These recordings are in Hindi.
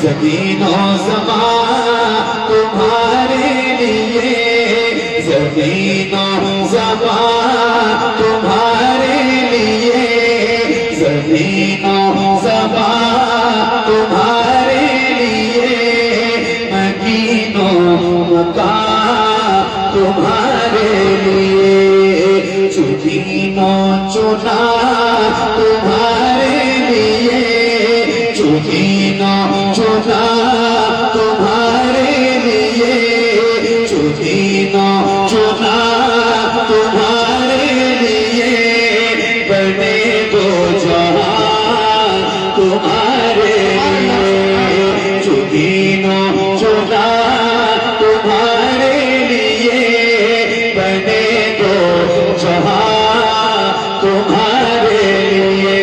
ज़मीनों ज़मान तुम्हारे लिए, ज़मीनों ज़मान तुम्हारे लिए, ज़मीनों ज़मान तुम्हारे लिए, मकीनों मकान तुम्हारे लिए, चुदीनों चुना तुम्हारे लिए, चुदीनों चुना तुम्हारे लिए, चुदीनों चुना तुम्हारे लिए, बने दो जहां तुम्हारे लिए, चुदीनों चुना तुम्हारे लिए, बने दो जहां तुम्हारे लिए,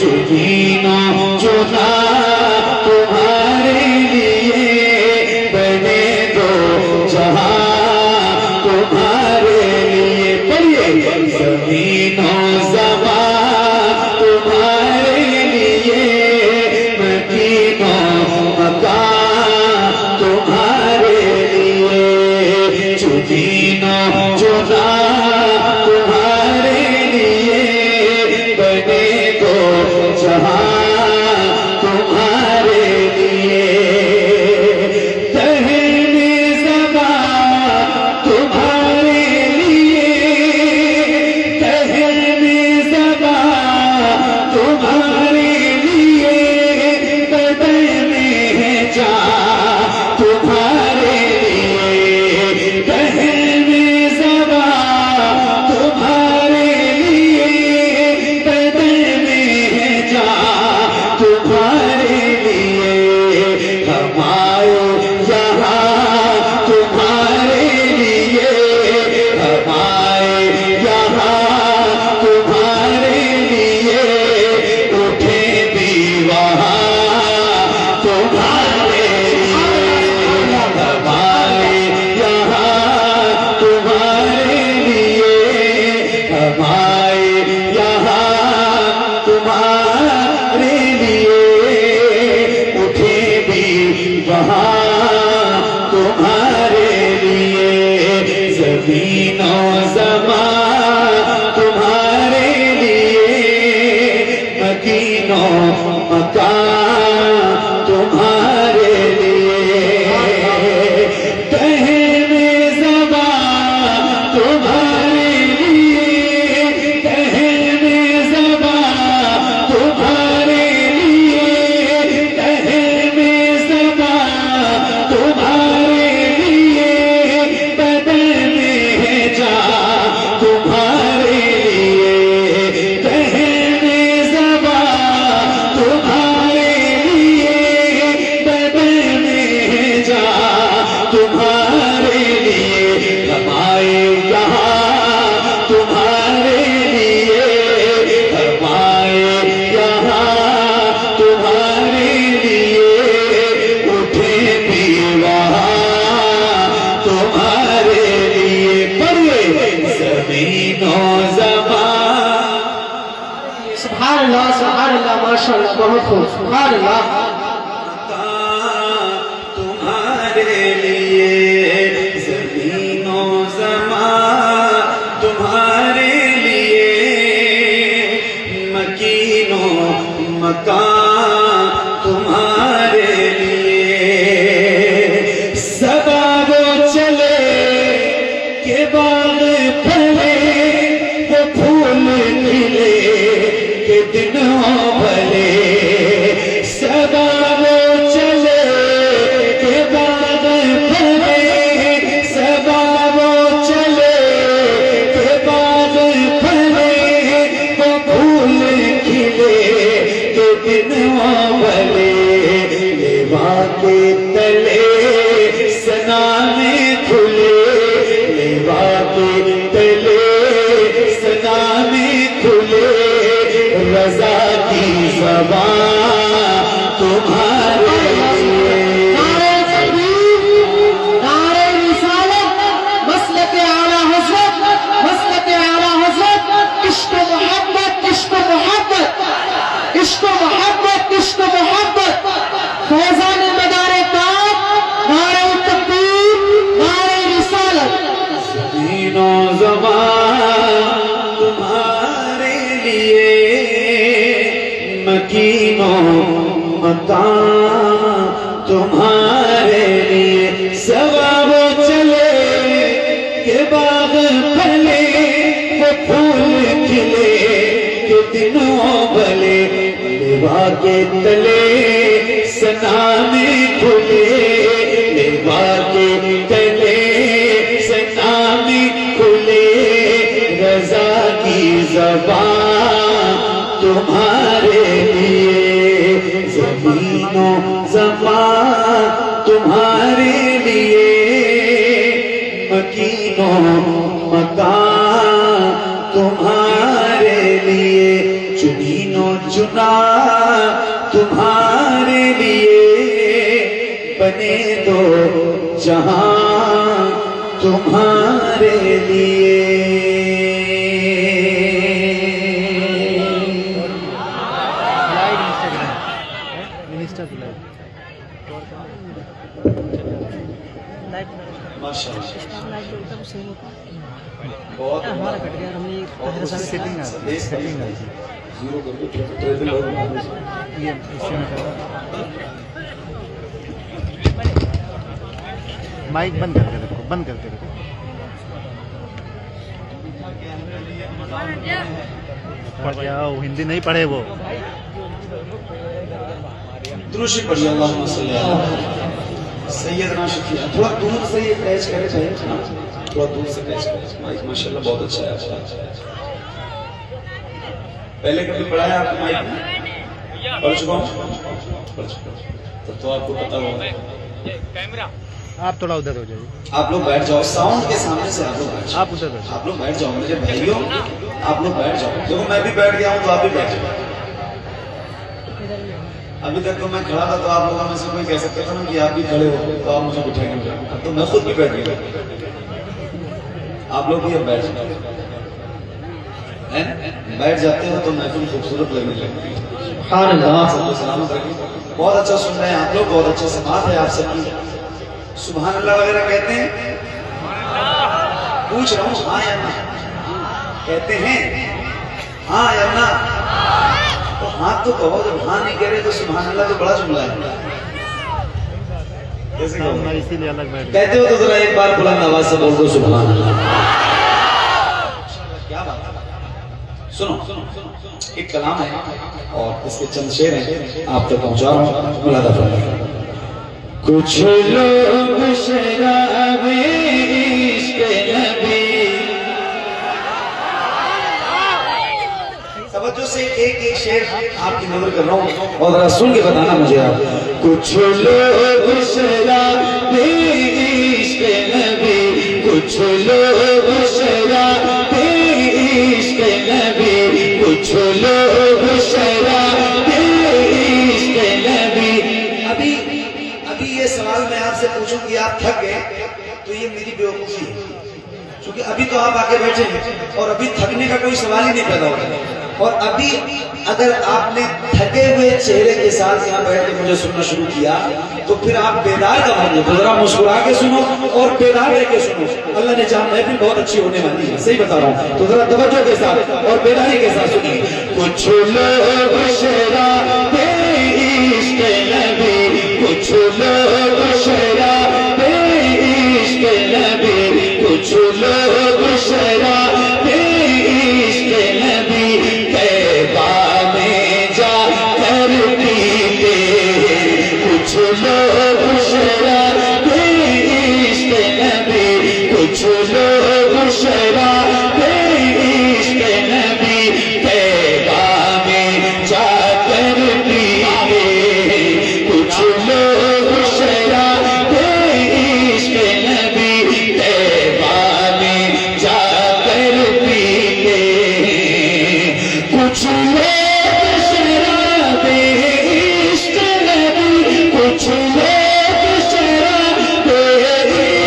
चुदीनों चुना तुम्हारे लिए, बने दो जहां तुम्हारे लिए। पढ़िए, ज़मीनों ज़मान तुम्हारे लिए, मकीनों मकान तुम्हारे लिए, चुदीनों चुना तुम्हारे लिए, बने दो जहां तुम्हारे लिए, तहने ज़बान तुम्हारे लिए, तहने ज़बान तुम्हारे लिए, बदन में है जान तुम्हारे लिए, तहने ज़बान तुम्हारे लिए, बदन में है जान तुम्हारे लिए, हमारे यहाँ तुम्हारे लिए, हमारे यहाँ तुम्हारे लिए, उठे भी वहाँ तुम्हारे लिए, हमारे यहाँ तुम्हारे लिए, हमारे यहाँ तुम्हारे लिए, उठे भी वहाँ तुम्हारे लिए, ज़मीनों ज़मान तुम्हारे लिए, मकीनों मकान तुम्हारे लिए, तहने ज़बान तुम्हारे लिए, तहने ज़बान तुम्हारे लिए, तहने ज़बान तुम्हारे लिए, बदन में है जान तुम्हारे लिए, तहने ज़बान तुम्हारे लिए, बदन में है जान तुम्हारे लिए, हमारे यहाँ तुम्हारे लिए, हमारे यहाँ तुम्हारे लिए, उठे भी वहाँ तुम्हारे लिए। पढ़िए, ज़मीनों ज़मान सुभान अल्लाह माशाअल्लाह, बहुत खूब, सुभान अल्लाह। तुम्हारे लिए, ज़मीनों ज़मान तुम्हारे लिए, मकीनों मकान तुम्हारे लिए, सदा वो चले के बाग फले, वो फूल खिले के दिन हो भले, सदा वो चले के बाग फले, सदा वो चले के बाग फले, वो फूल खिले के दिन हो भले, लेवा के तले सना में खुले, लेवा के तले सना में खुले, रज़ा की ज़बान तुम्हारे लिए, नारे तकबीर, नारे रिसालत, मसलक आला हज़रत, मसलक आला हज़रत, इश्क मोहब्बत, इश्क मोहब्बत, इश्क मोहब्बत, इश्क मोहब्बत, फैज़ मकान तुम्हारे लिए। सवाब चले के बाग फले, वो फूल खिले के दिनों भले, लेवा के तले सनामे खुले, लेवा के तले सनामे खुले, रजा की ज़बान तुम्हारे लिए, ज़मीनों ज़मान तुम्हारे लिए, मकीनों मकान तुम्हारे लिए, चुनीनो चुना तुम्हारे लिए, बने दो जहां तुम्हारे लिए। बहुत हमारा कट गया, हमने सेटिंग आ जीरो कर दो, ट्रेवल और ये इससे में माइक बंद करके रखो, बंद करके रखो। पढ़ जाओ, हिंदी नहीं पढ़े वो। दुरूद पढ़िए, अल्लाहुम्मा सल्ली अला सैयदना शफीअ। थोड़ा दूर से ये टच करे चाहिए, थोड़ा दूर से टच करे। माइक माशाल्लाह बहुत अच्छा है आपका। पहले कभी पढ़ा है आपको माइक में? पढ़ चुका हूँ, पढ़ चुका हूँ, तो आपको पता होगा। आप थोड़ा उधर हो जाइए, आप लोग बैठ जाओ, साउंड के सामने से आप लोग बैठ जाओ, आप उधर हो जाओ। आप लोग बैठ जाओ मेरे भाइयों, आप लोग बैठ जाओ। देखो मैं भी बैठ गया हूँ तो आप भी बैठ जाओ। अभी तक तो मैं खड़ा था तो आप लोगों में से कोई कह सकता था ना कि आप भी खड़े हो तो आप मुझे बिठाएंगे, तो मैं खुद भी बैठ गया। आप लोग भी अब बैठ जाओ, बैठ जाते हो तो महफिल खूबसूरत लगने लगती है। सबको सलामत रखिए। बहुत अच्छा सुन रहे हैं आप लोग, बहुत अच्छा समाज है आप सबकी। सुभान अल्लाह वगैरह कहते हैं? पूछ रहा हूँ, हाँ या ना कहते हैं? हाँ या ना? तो हाथ तो कहो, जब हाँ नहीं कह रहे तो सुभान अल्लाह तो बड़ा जुमला है। कैसे मैं इसीलिए अलग बैठ कहते हो तो जरा एक बार बुलंद आवाज से बोल दो सुभान अल्लाह। क्या बात है? सुनो, एक कलाम है और इसके चंद शेर हैं, आप तक पहुंचा रहा हूँ। मुलादा फरमाइए। कुछ लोग शराबे इश्क नबी, तवज्जो से एक एक शेर आपकी नजर कर रहा हूँ और जरा सुन के बताना मुझे आप। कुछ लोग शराबे इश्क नबी, कुछ लोग शराबे इश्क नबी, कुछ लोग शराबे इश्क नबी। अभी ये सवाल मैं आपसे पूछूं कि आप थक गए तो ये मेरी बेवकूफी है, क्योंकि अभी तो आप आके बैठे हैं और अभी थकने का कोई सवाल ही नहीं पैदा होता। और अभी अगर आपने थके हुए चेहरे के साथ यहाँ बैठ के मुझे सुनना शुरू किया तो फिर आप बेदार का बन तो जरा मुस्कुरा के सुनो और बेदार रह के सुनो। अल्लाह ने चाहा महफिल बहुत अच्छी होने वाली है, सही बता रहा हूँ, तो जरा तवज्जो के साथ और बेदारी के साथ सुनिए। कुछ लोग शराबे इश्क नबी, कुछ लोग शराबे इश्क नबी, कुछ लोग शराबे इश्क नबी, तैबा में जाकर पीते, कुछ लोग शराबे इश्क नबी, कुछ लोग शराबे इश्क नबी, तैबा में जाकर पीते, कुछ लोग शराबे इश्क नबी, तैबा में जाकर पीते, कुछ लोग शराबे इश्क नबी, कुछ लोग शराबे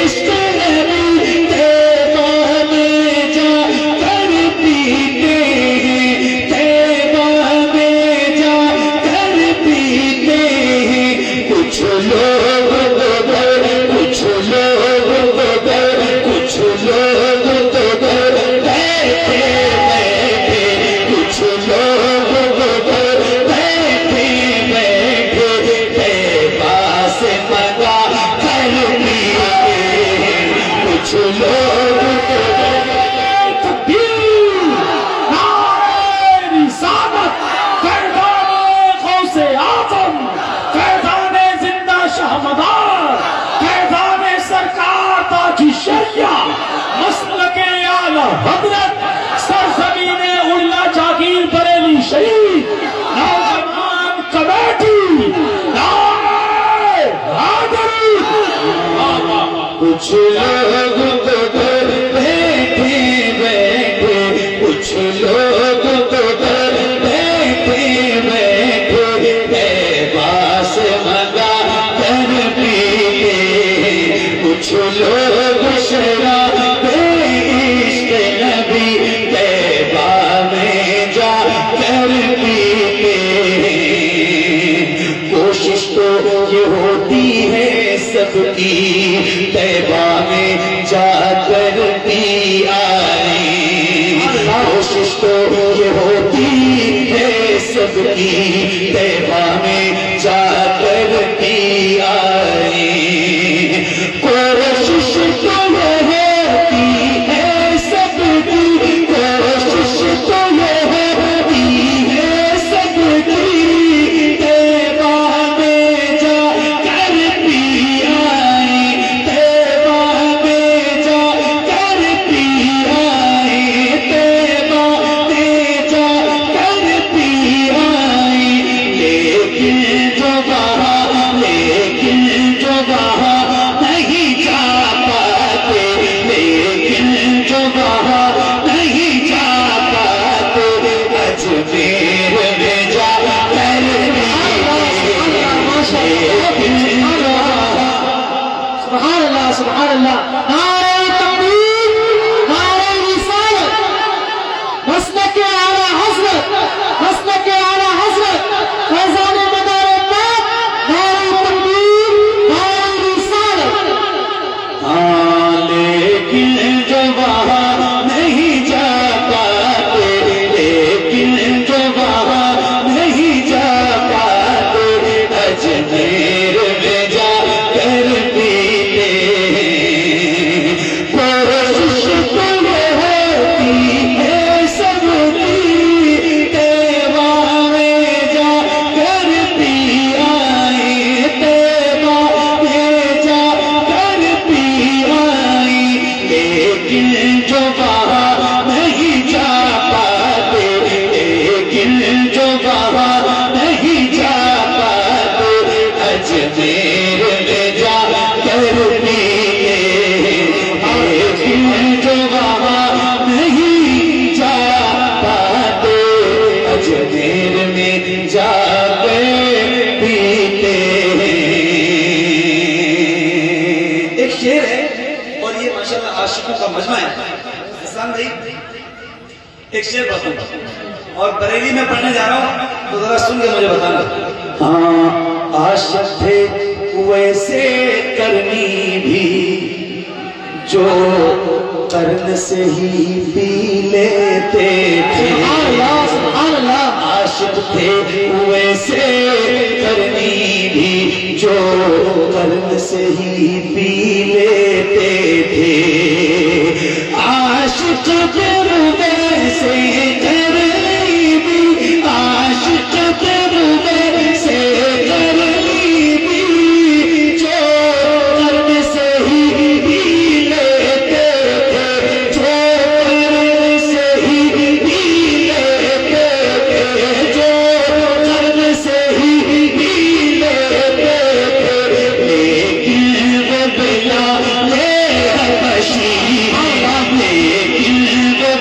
इश्क नबी, तैबा में जाकर पीते हैं, तैबा में जाकर पीते हैं। कुछ लोग कुछ लोग कुछ लोग बैठे बैठे, कुछ लोग बैठे बैठे कुछ लोग तो घर बैठे बैठे, कुछ लोग तो घर बैठे बैठे बास मंगा कर पीते, कुछ लोग शराब इश्क नबी तैबा में जा कर पीते। कोशिश तो ये होती है सबकी तैबा में जाकर पी आए, कोशिश तो ये होती है सबकी तैबा में जाकर पी आए। कोशिश तो ये होती है सबकी, कोशिश तो ये होती है सबकी तैबा में जाकर पी आए, तैबा में जाकर पी आए, तैबा में जाकर पी आए। लेकिन जो वहाँ, लेकिन जो वहाँ नहीं जा पाते, लेकिन जो वहाँ नहीं जा पाते अजमेर में जा कर सुभान अल्लाह सुभान अल्लाह। नारे तकबीर, नारे रिसालत, मसलक आला हज़रत, मसलक आला हज़रत, फैज़ान मदार बात, नारे तकबीर, नारे रिसालत। हाँ लेकिन जो वहाँ नहीं जा पाते, लेकिन जो वहाँ नहीं जा पाते अजमेर में जा कर पीते। कोशिश तो ये होती है सबकी तैबा में जा कर पी आए, तैबा में जा कर पी आए। लेकिन जो वहाँ नहीं जा पाते, लेकिन जो वहाँ नहीं जा पाते अजमेर में जा कर पीते। लेकिन जो वहाँ नहीं जा पाते अजमेर में जा कर पीते। एक शेर है और ये माशाल्लाह आशिकों का मजमा है। हसन भाई एक शेर बताऊं और बरेली में पढ़ने जा रहा हूं तो जरा सुन के मुझे बताना। हाँ आशिक थे वैसे करनी भी जो कर्न से ही पी लेते थे। सुभान अल्लाह सुभान अल्लाह। आशिक थे वैसे करनी भी जो कर्न से ही पी लेते थे। आशिक फिर वैसे करनी भी, आशिक फिर वैसे करनी भी जो कर्न से ही पी लेते थे, जो कर्न से ही पी लेते थे, जो कर्न से ही पी लेते थे। लेकिन वो बिलाले हबशी, लेकिन वो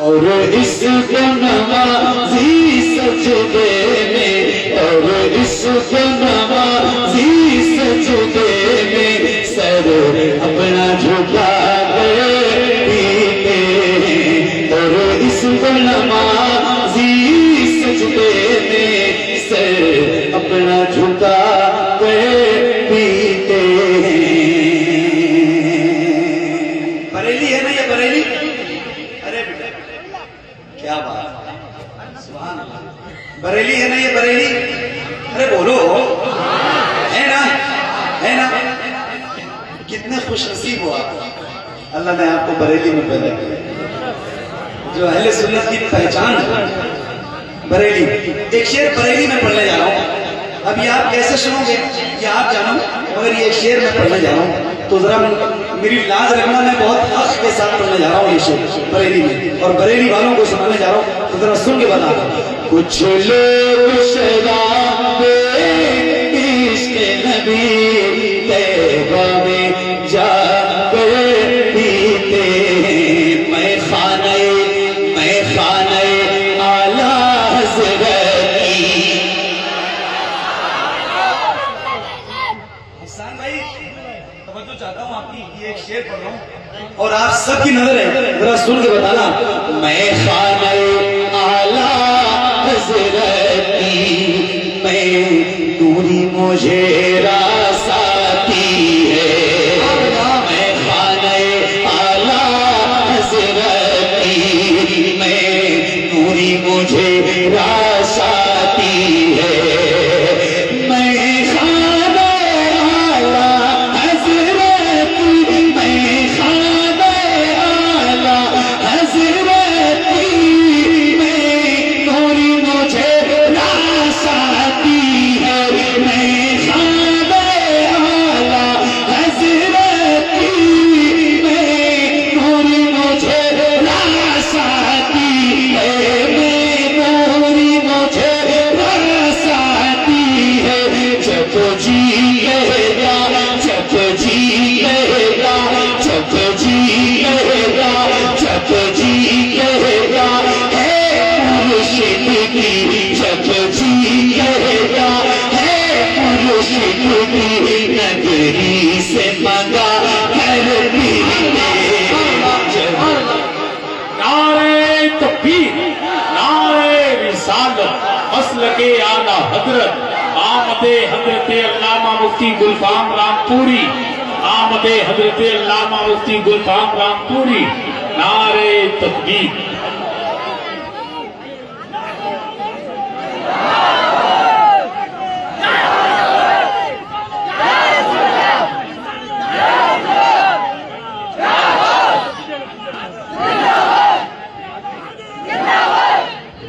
और इसको नवाजी सजदे में, और इसको नवाजी सजदे में, सर अपना झुका पीते हैं। और इसको नवाजी सजदे में, सर अपना झुका पीते हैं। बरेली है ना ये बरेली? अरे बेटा क्या बात है, सुभान अल्लाह। बरेली है ना ये बरेली? अरे बोलो, है ना, है ना? कितने खुश नसीब हो आप, अल्लाह ने आपको बरेली में पैदा किया, जो अहले सुन्नत की पहचान है बरेली। एक शेर बरेली में पढ़ने जा रहा हूँ, अभी आप कैसे सुनोगे ये आप जानो, मगर ये शेर मैं पढ़ने जा रहा हूँ तो जरा मेरी लाज रखना, मैं बहुत हक के साथ पढ़ने जा रहा हूँ ये शेर बरेली में, और बरेली वालों को सुनाने जा रहा हूँ, तो जरा सुन के बता। कुछ लोग शराबे इश्क नबी तैबा में जाकर पीते हैं, मैं खाने आला हज़रत की। हसन भाई तवज्जो चाहता हूँ आपकी, ये एक शेर पढ़ रहा हूँ और आप सबकी नजर है, जरा सुन के बताना। मैं खाने आला हज़रत की, मैं दूरी मुझे रासाती है, मैं खाने आला हज़रत की, मैं दूरी मुझे रासाती है, मैं खाने आला हज़रत की, मैं खाने आला हज़रत की, मैं दूरी मुझे रासाती है, मैं खाने आला हज़रत की, मैं दूरी मुझे रासाती है, मैं दूरी मुझे रासाती है। जब जिएगा, जब जिएगा, जब जिएगा, जब जिएगा, है मुर्शिद की, जब जिएगा, है मुर्शिद की नगरी से मंगा कर पीने। नारे तकबीर, नारे रिसालत, असल के आला हजरत, आमदे हजरत अल्लामा मुफ्ती गुलफाम रामपुरी, आमदे हजरत अल्लामा मुफ्ती गुलफाम रामपुरी, नारे तकबीर।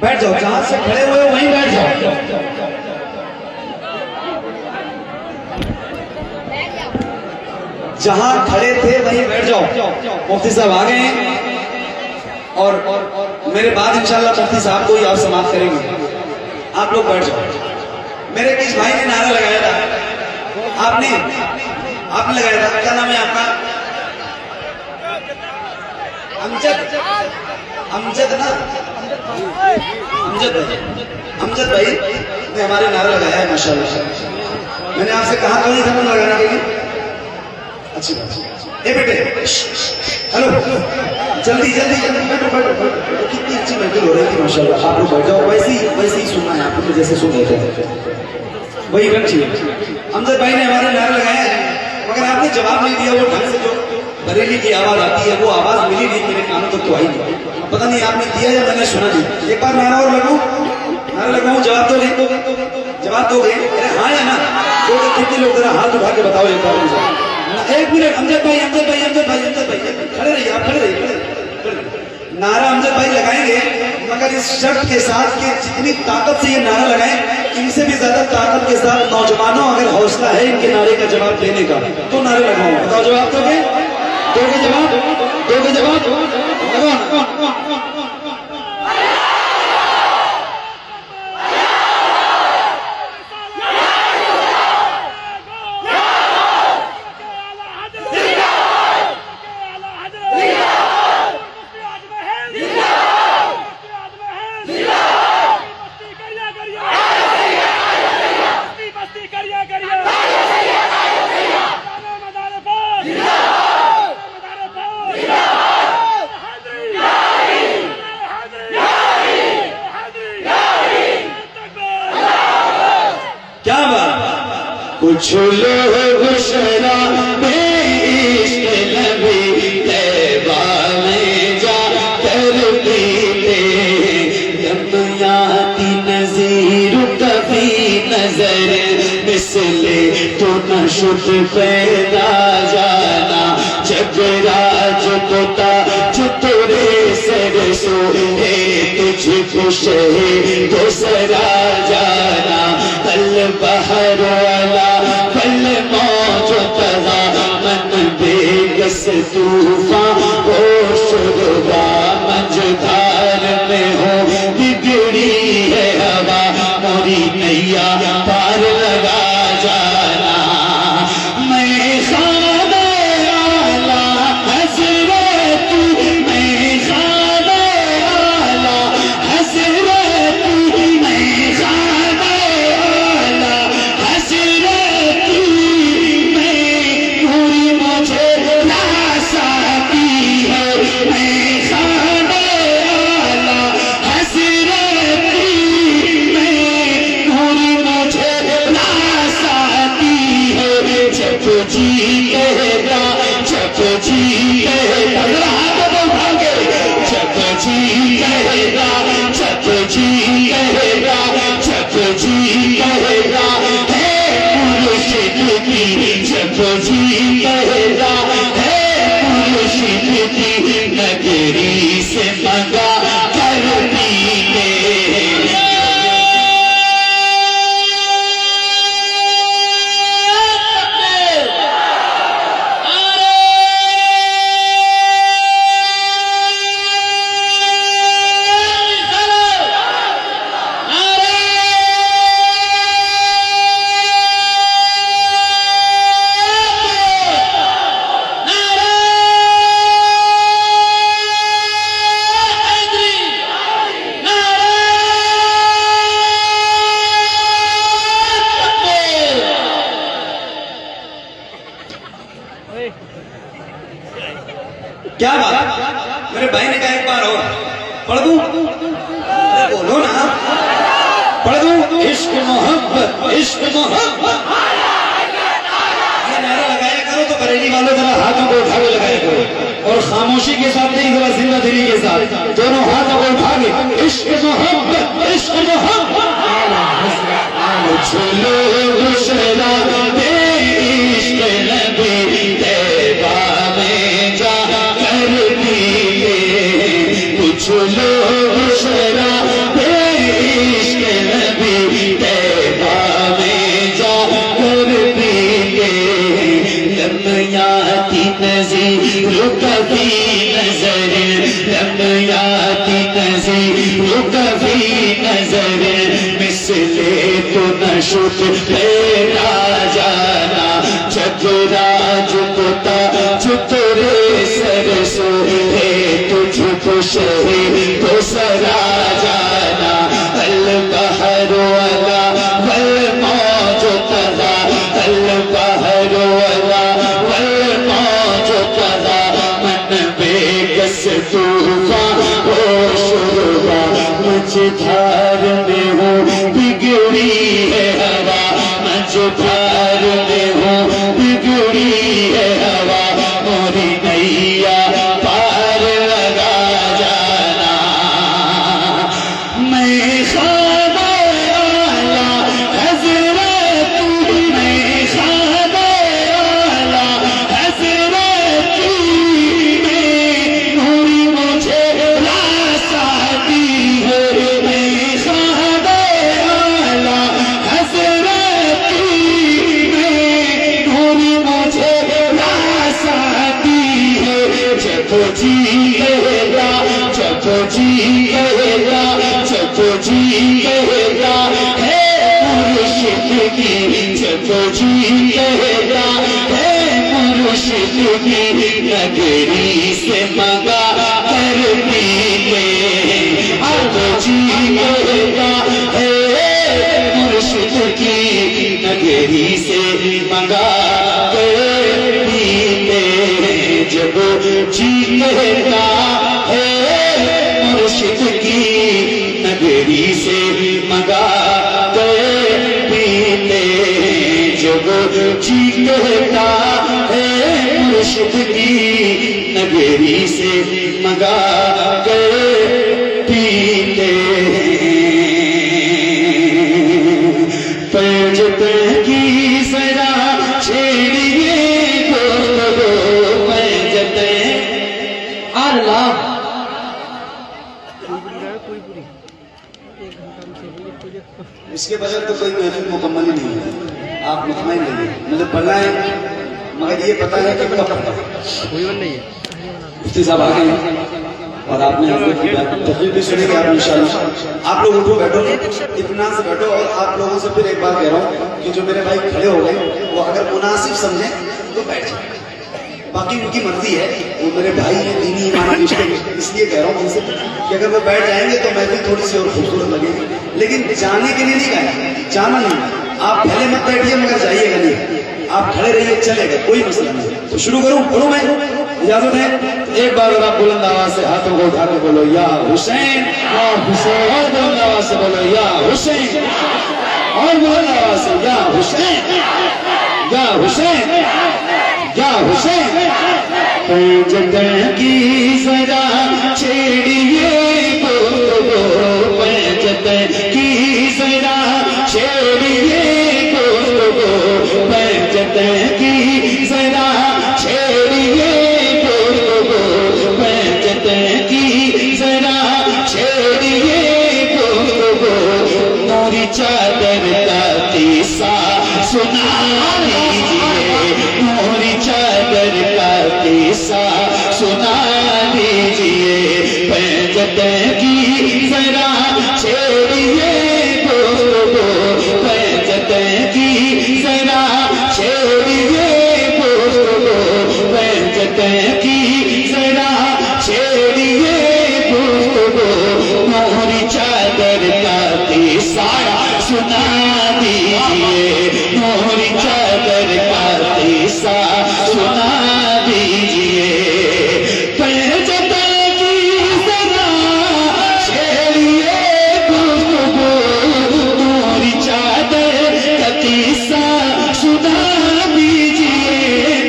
बैठ जाओ, जहां से खड़े हुए हो वहीं बैठ जाओ। जहां खड़े थे वहीं बैठ जाओ। मुफ्ती साहब आ गए हैं और मेरे बाद इंशाल्लाह मुफ्ती साहब को ही आप समाप्त करेंगे। आप लोग बैठ जाओ। मेरे किस भाई ने नारा लगाया था, आपने लगाया था, क्या नाम है आपका? अमजद, अमजद ना, अमजद भाई ने हमारे नारा लगाया है माशाल्लाह। मैंने आपसे कहा तो नहीं था ना लगाने के लिए। अच्छी बात। ए बेटे, हेलो, जल्दी जल्दी जल्दी बैठो बैठो बैठो। कितनी अच्छी महफिल हो रही थी माशाल्लाह। आप लोग बैठ जाओ, वैसे ही सुनना है आपको, जैसे सुन रहे थे वही रख चाहिए। अमजद भाई ने हमारे नारा लगाया है, मगर आपने जवाब नहीं दिया। वो ढंग से जो बरेली की आवाज आती है वो आवाज मिली नहीं, मेरे कानों तक तो आई नहीं। पता नहीं आपने दिया या मैंने सुना नहीं। एक बार नारा और लगाऊं, नारा लगाऊं, जवाब तो नहीं, जवाब दोगे? अरे हाँ या ना? तो कितने लोग जरा हाथ उठा के बताओ एक बार मुझे। एक मिनट, अमजद भाई, अमजद भाई, अमजद भाई, अमजद भाई, खड़े रहिए आप, खड़े रहिए। नारा अमजद भाई लगाएंगे, मगर इस शर्त के साथ कि जितनी ताकत से ये नारा लगाएं, इनसे भी ज्यादा ताकत के साथ नौजवानों अगर हौसला है इनके नारे का जवाब देने का तो नारे लगाओ। बताओ जवाब दोगे? दोगे जवाब? दोगे जवाब? लगाओ। कुछ लोग शराबे इश्क नबी तैबा में जा कर पीते, यमुयाती नज़ीर कभी नजर मिसले तो न शुद्ध पैदा जाना, जगराज कोता जो तेरे सरसो है तुझको शहे तो सरा जाना, कल बहर वाला कल मौज तहा मन बेकस तूफान हो शुरुआ, मझधार में हो बिगड़ी है हवा मोरी नैया पार लगा जाना। मैं खाने आला हज़रत, मैं खाने आला हज़रत, मैं खाने आला हज़रत, मैं पूरी मुझे नास आती है, मैं खाने आला हज़रत, मैं पूरी मुझे नास आती है, जब जी कहेगा जब जी कहेगा भागे, जब जी कहेगा जब जी कहेगा जब जी कहेगा है मुर्शिद की, जब जी कहेगा है मुर्शिद की, नगरी से मंगा कर पीने। क्या बात, मेरे भाई ने कहा एक बार और पढ़ दूं? अरे बोलो ना, पढ़ दूं? इश्क मोहब्बत इश्क मोहब्बत, ये नारा लगाया करो तो बरेली वालों जरा हाथों को उठा के लगाया करो, और खामोशी के साथ नहीं, जरा जिंदा दिली के साथ दोनों हाथों को उठा के इश्क मोहब्बत इश्क मोहब्बत। कुछ लोग शराबे इश्क नबी तैबा में जा कर पीते, कुछ लोग शराबे इश्क नबी तैबा में जा कर पीते, लम्याती नज़ीर कभी नजर, लम्याती नज़ीर कभी नजर मिसले तो न शुद्ध पैदा जाना, जगराज कोता जो तेरे सरसो है तुझको शहे तो सरा जाना, अल बहर वाला वल मौज तहा, अल बहर वाला वल मौज तहा, मन बेकस तूफान हो शुरुआ, मझधार में हो बिगड़ी है हवा, मझधार में हो बिगड़ी है हवा मोरी नैया पार लगा जाना। मैं खाने आला हज़रत, मैं खाने आला हज़रत, मैं नूरी मुझे नास आती है, मैं खाने आला हज़रत, मैं नूरी मुझे नास आती है, जब जी कहेगा जब जी कहेगा जब जी कहेगा है मुर्शिद की, जब जी कहेगा है मुर्शिद की, नगरी से मंगा कर पीते, अब जी कहेगा है मुर्शिद की, नगरी से मंगा कर पीते, जब जी कहता है मुर्शिद की, नगरी से मंगा कर पीते, जब कहता है मुर्शिद की नगरी से मंगा कर पीते पंजत की जरा छेड़िए गुफ्तगू पंजत अल्लाह इसके बगैर तो कोई महफिल मुकम्मल ही नहीं है। आप मुतमईन रहिए, मुझे पढ़ना है मगर ये पता है कि कब कोई बन नहीं है मुफ्ती साहब आ गए हैं और आपने तकरीर भी सुनेंगे आप इंशाल्लाह। आप लोग उठो बैठो, इत्मीनान से बैठो। और आप लोगों से फिर एक बार कह रहा हूँ कि जो मेरे भाई खड़े हो गए वो अगर मुनासिब समझे तो बैठ जाए, बाकी उनकी मर्जी है। वो मेरे भाई हैं, दीनी ईमानी रिश्ते, इसलिए कह रहा हूँ उनसे कि अगर वो बैठ जाएंगे तो मैं भी थोड़ी सी और खूबसूरत लगेगी। लेकिन जाने के लिए नहीं कहा, जाना नहीं। आप पहले मत बैठिए मगर जाइएगा नहीं, आप खड़े रहिए, चलेगा, कोई मसला नहीं। तो शुरू करूं, पढ़ूं मैं, इजाजत है? एक बार और आप बुलंद आवाज से हाथों को उठाकर बोलो या हुसैन, और हुसैन, और बुलंद आवाज से बोलो या हुसैन, और बुलंद आवाज से या हुसैन, या हुसैन, या हुसैन। पंजत की जरा छेड़िए गुफ्तगू पंजत की जरा छेड़िए गुफ्तगू पंजत की जरा छेड़िए गुफ्तगू पंजत की जरा छेड़िए गुफ्तगू नूरी चादर का किस्सा सुना दीजिए, नूरी चादर का किस्सा सुना दीजिए पंजत की जरा छेड़िए गुफ्तगू पंजत की जरा छेड़िए गुफ्तगू पंजत की जरा छेड़िए गुफ्तगू मोहरी चादर का किस्सा सुना दीजिए, मोहरी चादर का किस्सा सुना दीजिए पंजत की जरा छेड़िए गुफ्तगू मोहरी चादर का किस्सा सुना दीजिए,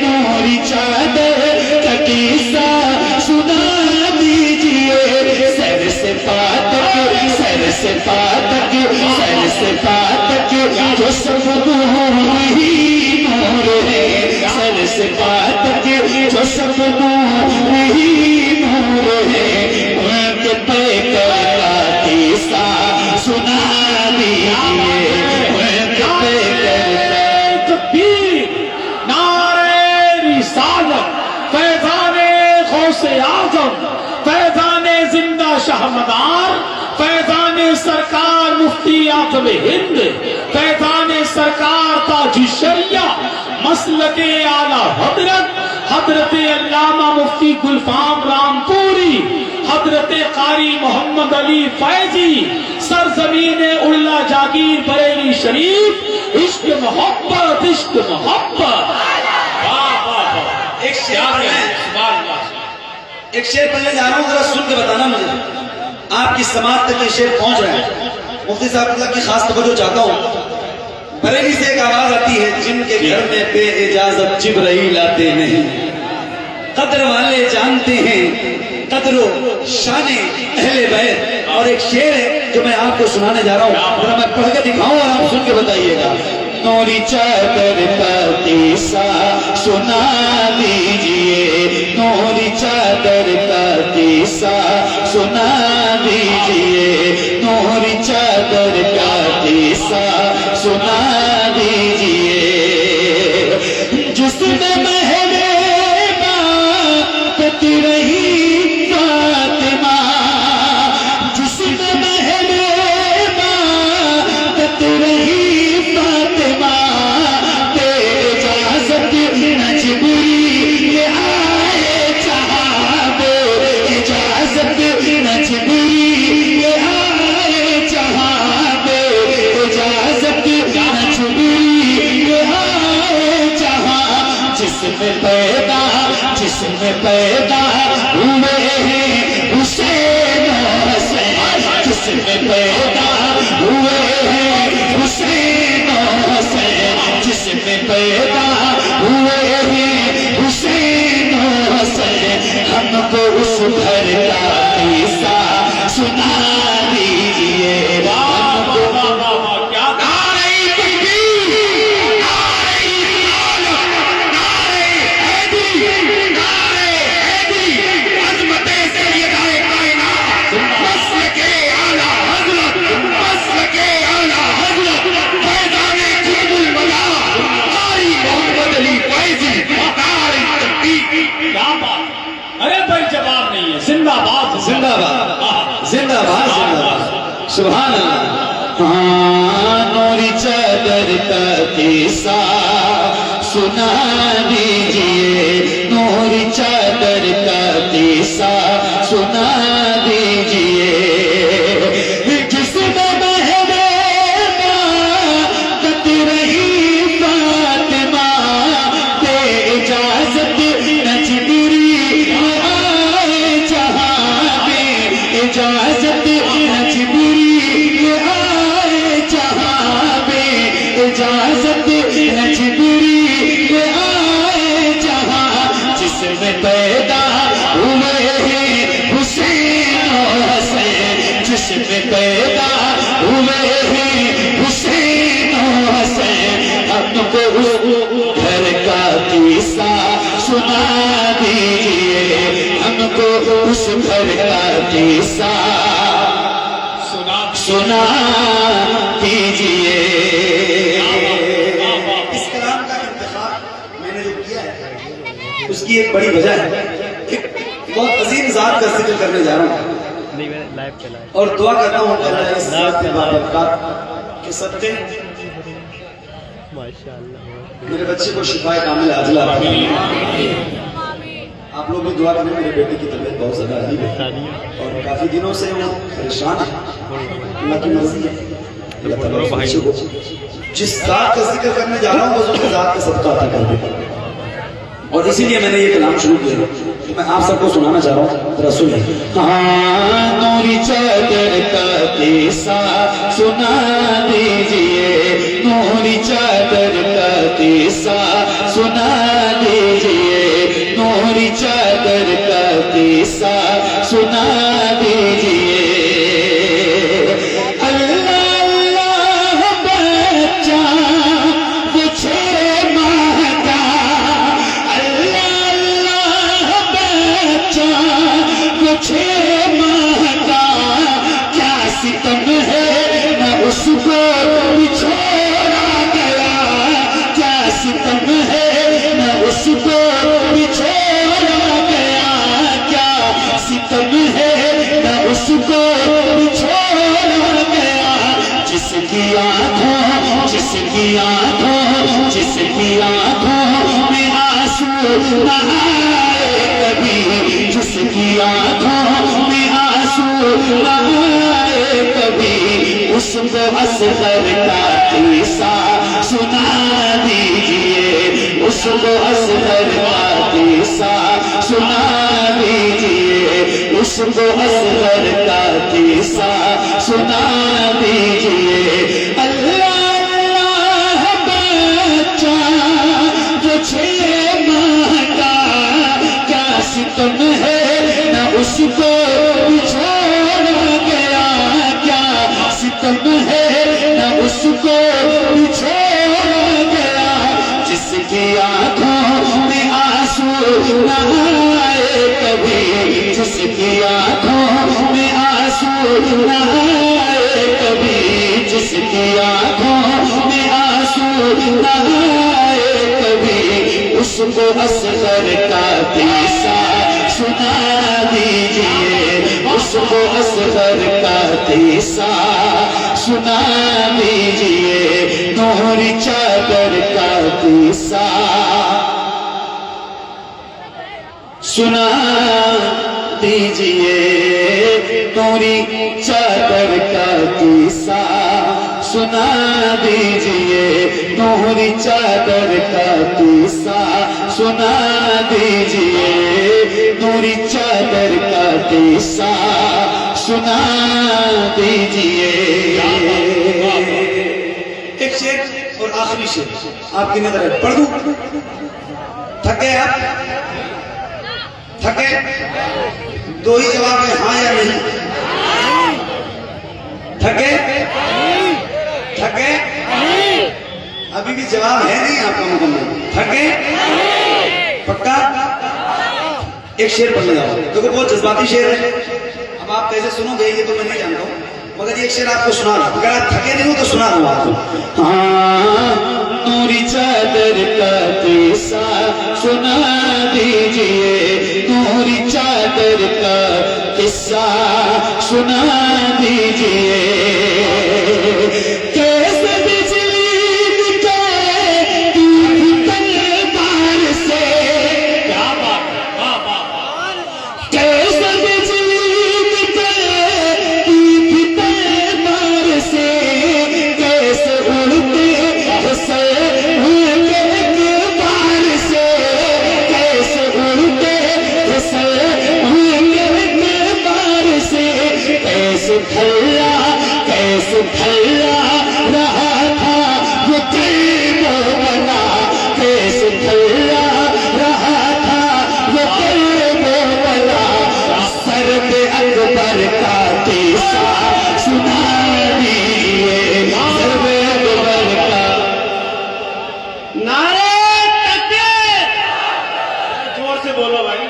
मोहरी चादर का किस्सा सुना दीजिए सर से पातक, सर से पातक, सर से पातक जो सब नूर ही नूर है, सर से पातक जो सब नूर ही नूर है उनके पैकर का किस्सा सुना दीजिए, उनके पैकर का तकबीर, नारे रिसालत, फैजाने गौसे आजम, फैजाने जिंदा शाहमदार, फैजाने सरकार मुफ्ती आजम हिंद, फैजाने सरकार ताजी शरिया, मसलके आला हजरत हजरत अल्लामा मुफ्ती गुलफाम रामपुरी, हजरत कारी मोहम्मद अली फैजी, सरजमीन उल्ला जागीर बरेली शरीफ, इश्क मोहब्बत, इश्क मोहब्बत। वाह वाह वाह, एक शेर क्या पढ़ना है। सुभान अल्लाह। एक शेर पढ़ने जा रहा हूँ, जरा सुन के बताना मुझे आपकी समाज तक ये शेर पहुंच रहा है। मुफ्ती साहब की खास तवज्जो चाहता हूँ। बरेली से एक आवाज आती है, जिनके घर में बे इजाजत जिब्राइल आते नहीं, कद्र वाले जानते हैं कद्रो शाने अहले बैत। और एक शेर है जो मैं आपको सुनाने जा रहा हूँ, जरा मैं पढ़ के दिखाऊं और आप सुन के बताइएगा। नूरी चादर का किस्सा सुना दीजिए, नूरी चादर का किस्सा सुना दीजिए, नूरी चादर का किस्सा सुना दीजिए जिसने महरे बात रही फातिमा, जिसने महरे बात रही फातिमा, इजाजत नजबुरी आए चाहबे, इजाजत नजबुरी आए चाहबे, इजाजत नजबुरी आए चाह। जिसमें पैदा हुए हैं हुसैन हसैन, जिसमें पैदा हुए हैं हुसैन हसैन, जिसमें पैदा घर का किस्सा सुना दीजिए हमको। क्या नारे तकबीर, नारे रिसालत, नारे हैदरी, नारे हैदरी, अज़मते सैयदाए कायनात, मसलके आला हज़रत, मसलके आला हज़रत, फैज़ाने कुतुबुल वला, कारी मोहम्मद अली फैज़ी, नारे तकबीर। क्या बात, अरे भाई जवाब नहीं है, जिंदाबाद जिंदाबाद जिंदाबाद जिंदाबाद सुभान अल्लाह। हाँ नूरी चादर का किस्सा सुना दीजिए, नूरी चादर का किस्सा सुना दीजिए। जिसमें महबूबा कत रही फातिमा, दे इजाजत नजबरी आए जहां में, इजाजत नजबरी आए जहां में, इजाजत नजबरी आए जहां। जिसमें पैदा हुए हैं हुसैन और हसन, जिसमें पैदा हुए हैं हुसैन और हसन, हमको घर का किस्सा सुना दीजिए हमको, उस घर का किस्सा सुना दीजिए। इस कलाम का इंतखाब मैंने जो किया है उसकी एक बड़ी वजह है। एक बहुत अजीम जात का जिक्र करने जा रहा हूँ नहीं मैंने लाइव चला है। और दुआ करता हूँ कि अल्लाह इस जात के बाबरकत के सदक़े माशाअल्लाह। मेरे बच्चे को शिफाए कामिल आजिला अता फरमाए। आप लोग भी दुआ करें, मेरे बेटे की तबीयत बहुत ज्यादा अजीब है और काफी दिनों से वो परेशान है। अल्लाह की मर्जी है, अल्लाह ताला उस बच्चे को जिस जात का जिक्र करने जा रहा हूँ बस उस जात का सदका अता कर दे। और इसीलिए मैंने ये कलाम शुरू किया तो मैं आप सबको सुनाना चाह रहा हूँ, जरा सुनिए। हाँ नूरी चादर का किस्सा सुना दीजिए, नूरी चादर का किस्सा सुना दीजिए, नूरी चादर का किस्सा सुना दीजिए। अल्लाह अल्लाह बच्चा वो 6 माह का, अल्लाह अल्लाह बच्चा वो 6 माह का, क्या सितम है न उसको बिछोड़ा गया, क्या सितम है न उसको बिछोड़ा गया, क्या सितम है न उसको बिछोड़ा गया। जिसकी आंखों जिसकी आंखों जिसकी आंखों में आंसू न आए कभी, जिसकी आंखों में आंसू न आए कभी, उसको असगर का किस्सा सुना दीजिए, उसको असगर का किस्सा सुना दीजिए, उसको असगर का किस्सा सुना दीजिए। अल्लाह अल्लाह बच्चा जो 6 माह का, क्या सितम है न उसको बिछोड़ा गया, क्या सितम है न उसको बिछोड़ा गया। जिसकी आंखों में आंसू न आए कभी, जिसकी आंखों में आंसू न आए कभी, जिसकी आंखों में आंसू न आए कभी, उसको असगर का किस्सा सुना दीजिए, उसको असगर का किस्सा सुना दीजिए, नूरी चादर का किस्सा सुना दीजिए, नूरी चादर का किस्सा सुना दीजिए, नूरी चादर का किस्सा सुना दीजिए, नूरी चादर का किस्सा सुना दीजिए। एक शेर और आखिरी शेर आपकी नजर है, पढ़ दूं? थक गए आप? थक गए? दो ही जवाब है, हाँ या नहीं। थके थके अभी भी जवाब है नहीं आपका मुकम्मल। थके पक्का। एक शेर पढ़ने जाओ, देखो बहुत जज्बाती शेर है। अब आप कैसे सुनोगे ये तो मैं नहीं जानता हूँ, मगर ये शेर आपको सुना रहा हूं। अगर आप थके नहीं हो तो सुना दूं आपको। हाँ, नूरी चादर का किस्सा सुना दीजिए, नूरी चादर का किस्सा सुना दीजिए। कैसे बिजली निकली तलवार से, क्या बात है, वाह वाह वाह। कैसे बिजली निकली तलवार से, कैसे उड़ते हंसे हुए एक बार से, कैसे उड़ते हंसे हुए एक बार से, कैसे भैया रहा था वो प्रेम वाला, कैसे भैया रहा था वो प्रेम वाला। सर पे अकबर का किस्सा सुना दीजिए, सर पे अकबर का। नारे तकबीर, जोर से बोलो भाई।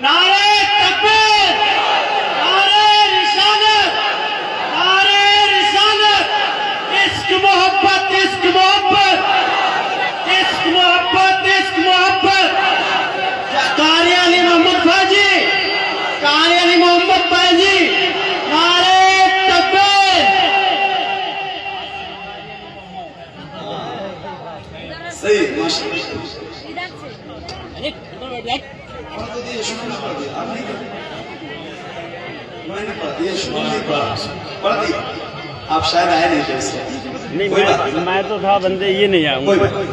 नारे तकबीर, नारे रिसालत, नारे रिसालत। इश्क मोहब्बत, इश्क मोहब्बत, इश्क मोहब्बत, इश्क मोहब्बत। कारी अली मोहम्मद फैजी, कारी अली मोहम्मद फैजी, नारे तकबीर। सही माशाल्लाह। मैंने पढ़ दिया, शुरू में पढ़ दिया। आप शायद आए नहीं थे इससे। नहीं कोई बात नहीं। मैं तो था बंदे, ये नहीं आया कोई बात नहीं।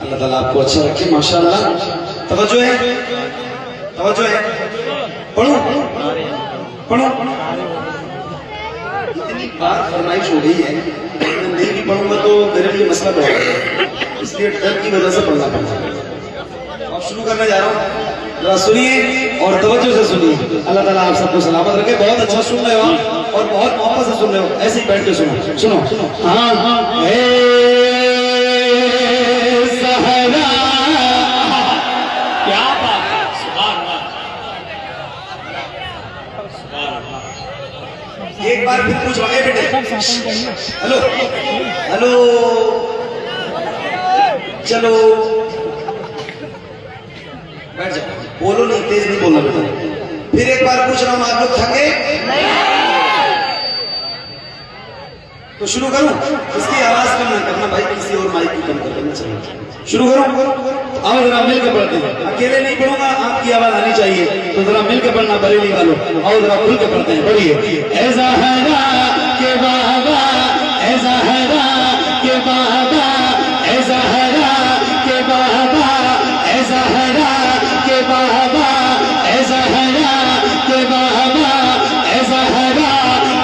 अल्लाह ताला आपको अच्छा रखे माशाल्लाह। तवज्जो है, तवज्जो है। पढ़ो पढ़ो पढ़ो। इतनी बार फरमाइश हो गई है, मैं नहीं भी पढ़ूंगा तो मेरे लिए मसला बढ़ेगा, इसलिए डर की वजह से पढ़ना पड़ता है। अब शुरू करने जा रहा हूँ, जरा सुनिए और तवज्जो से सुनिए। अल्लाह ताला आप सबको सलामत रखे। बहुत अच्छा सुन रहे हो आप और बहुत मोहब्बत से सुन रहे हो, ऐसे ही बैठ के सुनो सुनो। हाँ हाँ सहरा, क्या बात है, सुभान अल्लाह, सुभान अल्लाह। एक बार फिर पूछ रहे बेटे। हेलो हेलो, चलो बैठ जाओ, बोलो नहीं, तेज नहीं बोलना बेटा। फिर एक बार पूछ रहा हूं, आप लोग थके तो शुरू करूं? इसकी आवाज कम ना करना भाई, किसी और माइक की कम कर देना चाहिए। शुरू करूं? आओ जरा मिलकर पढ़ते हैं। अकेले नहीं पढ़ूंगा, आपकी आवाज आनी चाहिए, तो जरा मिलकर पढ़ना बरेली वालों। आओ जरा खुल के पढ़ते हैं, पढ़िए। ऐ ज़हरा के बाबा, ऐ ज़हरा के बाबा, ऐ ज़हरा के बाबा, ऐ ज़हरा के बाबा, ऐ ज़हरा के बाबा, ऐ ज़हरा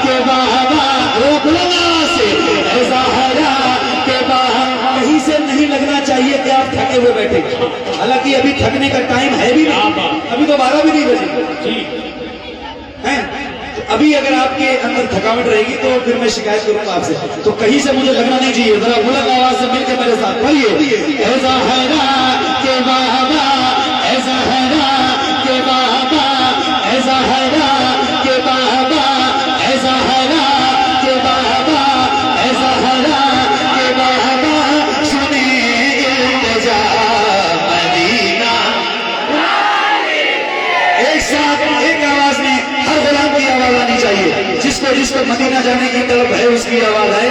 के बाबा। वो बुलंदा से ऐ ज़हरा के बाबा। कहीं से नहीं लगना चाहिए कि आप थके हुए बैठे, हालांकि अभी थकने का टाइम है भी नहीं, अभी तो 12 भी नहीं बजे हैं। तो अभी अगर आपके अंदर थकावट रहेगी तो फिर मैं शिकायत करूंगा आपसे, तो कहीं से मुझे लगना नहीं चाहिए। जरा बुलंद आवाज से मिलकर मेरे साथ पढ़िए। ऐ ज़हरा के बाबा, ऐ ज़हरा के बाबा, ऐ ज़हरा के बाबा, ऐ ज़हरा के बाबा, ऐ ज़हरा के बाबा। सुने इल्तिजा मदीना, एक साथ एक आवाज में हर गुलाम की आवाज आनी चाहिए। जिसको मदीना जाने की तलब है उसकी आवाज है।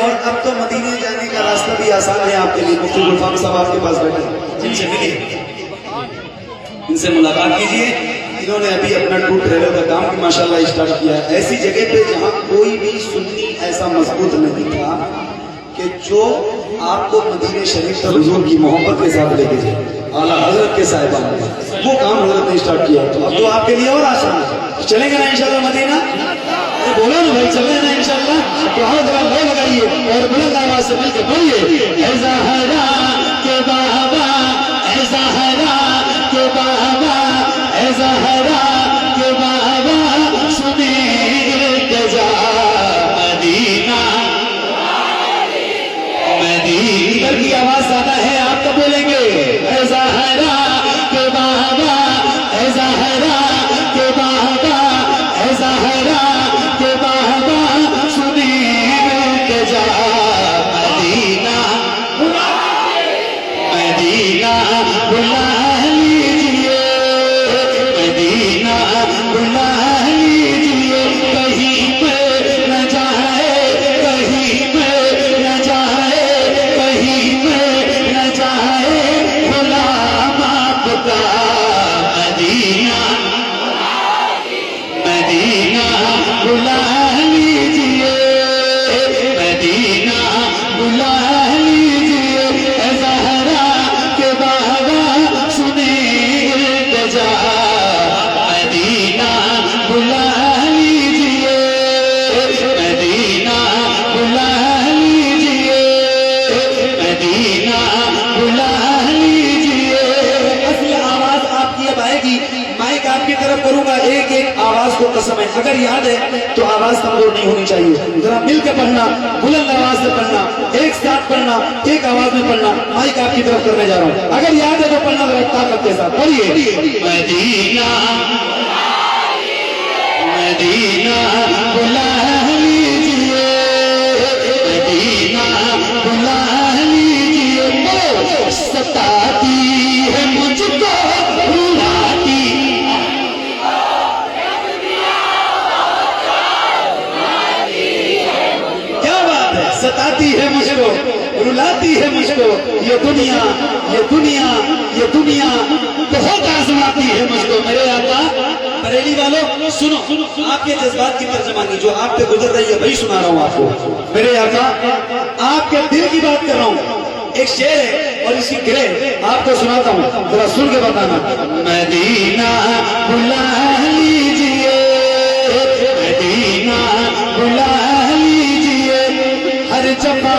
और अब तो मदीने जाने का रास्ता भी आसान है आपके लिए। मुफ्ती गुलफाम साहब आपके पास बैठे हैं, जिनसे मिलिए, इनसे मुलाकात कीजिए। इन्होंने अभी अपना टूर ट्रेवल का काम भी माशाल्लाह स्टार्ट किया है, ऐसी जगह पे जहां कोई भी सुन्नी ऐसा मजबूत नहीं था कि जो आपको मदीने शरीफ तक हुजूर की मोहब्बत के साथ लेके जाए, आला हजरत के साहिबान ने वो काम हजरत ने स्टार्ट किया। तो अब तो आपके लिए और आसान है। चलेंगे ना इंशाल्लाह मदीना? बोलो ना भाई, चले ना इंशाल्लाह। तो हाथ जरा लो लगाइए और बुलंद आवाज से मिलकर बोलिए। ऐ ज़हरा के बाबा, ऐ ज़हरा के बाबा, ऐ ज़हरा के के बाबा सुने इल्तिजा मदीना मदीना की आवाज ज्यादा है, आप कब बोलेंगे? ऐ ज़हरा के बाबा, ऐ ज़हरा के बाबा, ऐ ज़हरा के बाबा सुने इल्तिजा मदीना मदीना बुला लीजिए, मदीना बुला लीजिए, कहीं पे न जाए, कहीं पे न जाए, कहीं पे न जाए गुलाम आपका मदीना मदीना बुला लीजिए, मदीना बुला लीजिए, ऐ ज़हरा के बाबा सुने इल्तिजा मदीना बुला लीजिए, मदीना बुला लीजिए, मदीना बुला लीजिए। असली आवाज आपकी अब आएगी, माइक आपकी तरफ करूंगा, एक एक आवाज को कसम है, अगर याद है तो आवाज कमजोर नहीं होनी चाहिए, जरा मिल के पढ़ना, बुलंद आवाज से पढ़ना, एक साथ पढ़ना, एक आवाज में पढ़ना। माइक आपकी तरफ करने जा रहा हूँ, अगर याद है तो पढ़ना जरा ताकत के साथ पढ़िए। मदीना मदीना बुला लीजिए, मदीना बुला लीजिए, सताती है मुझको रुलाती, क्या बात है, सताती है मुझको रुलाती है मुझको, ये दुनिया ये दुनिया ये दुनिया बहुत आजमाती है मुझको। मेरे आका बरेली वालों सुनो, आपके जज्बात की तर्जमानी जो आप पे गुजर रही है वही सुना रहा हूँ आपको। मेरे आका आपके दिल की बात कर रहा हूँ, एक शेर है और इसकी गिरे आपको सुनाता हूँ, जरा सुन के बताना। मदीना बुला लीजिए, मदीना बुला लीजिए, हर जफा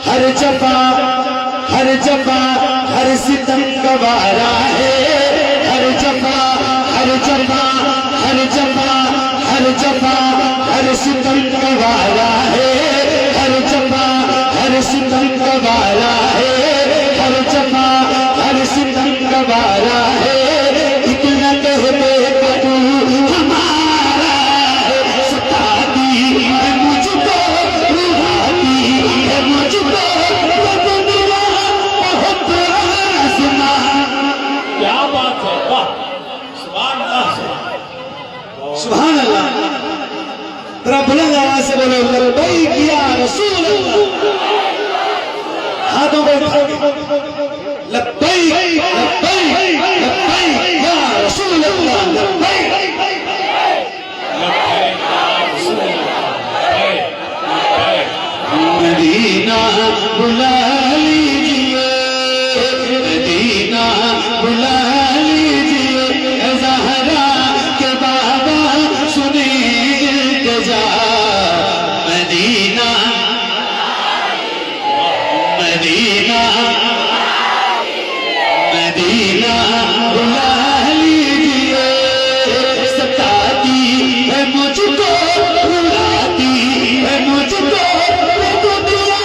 हर जफा हर जफा हर सितम गवारा है, हर जफा हर जफा हर जफा हर जफा हर सितम गवारा है, हर जफा हर सितम गवारा है, हर जफा हर सितम गवारा है, इतना कह दे कि तू हमारा है, सताती है मुझको रुलाती है मुझको, वो दुनिया बहुत आसमां। क्या बात है, वाह, सुभान अल्लाह, सुभान अल्लाह। जरा बुलंद आवाज से बोलो लब्बैक या रसूल अल्लाह, हाथों को उठा के लब्बैक लब्बैक लब्बैक या रसूल अल्लाह, लब्बैक मदीना बुला लीजिए, मदीना बुला लीजिए, ऐ ज़हरा के बाबा सुने इल्तिजा मदीना मदीना मदीना बुला लीजिए, सताती है मुझको रुलाती है मुझको, वो दुनिया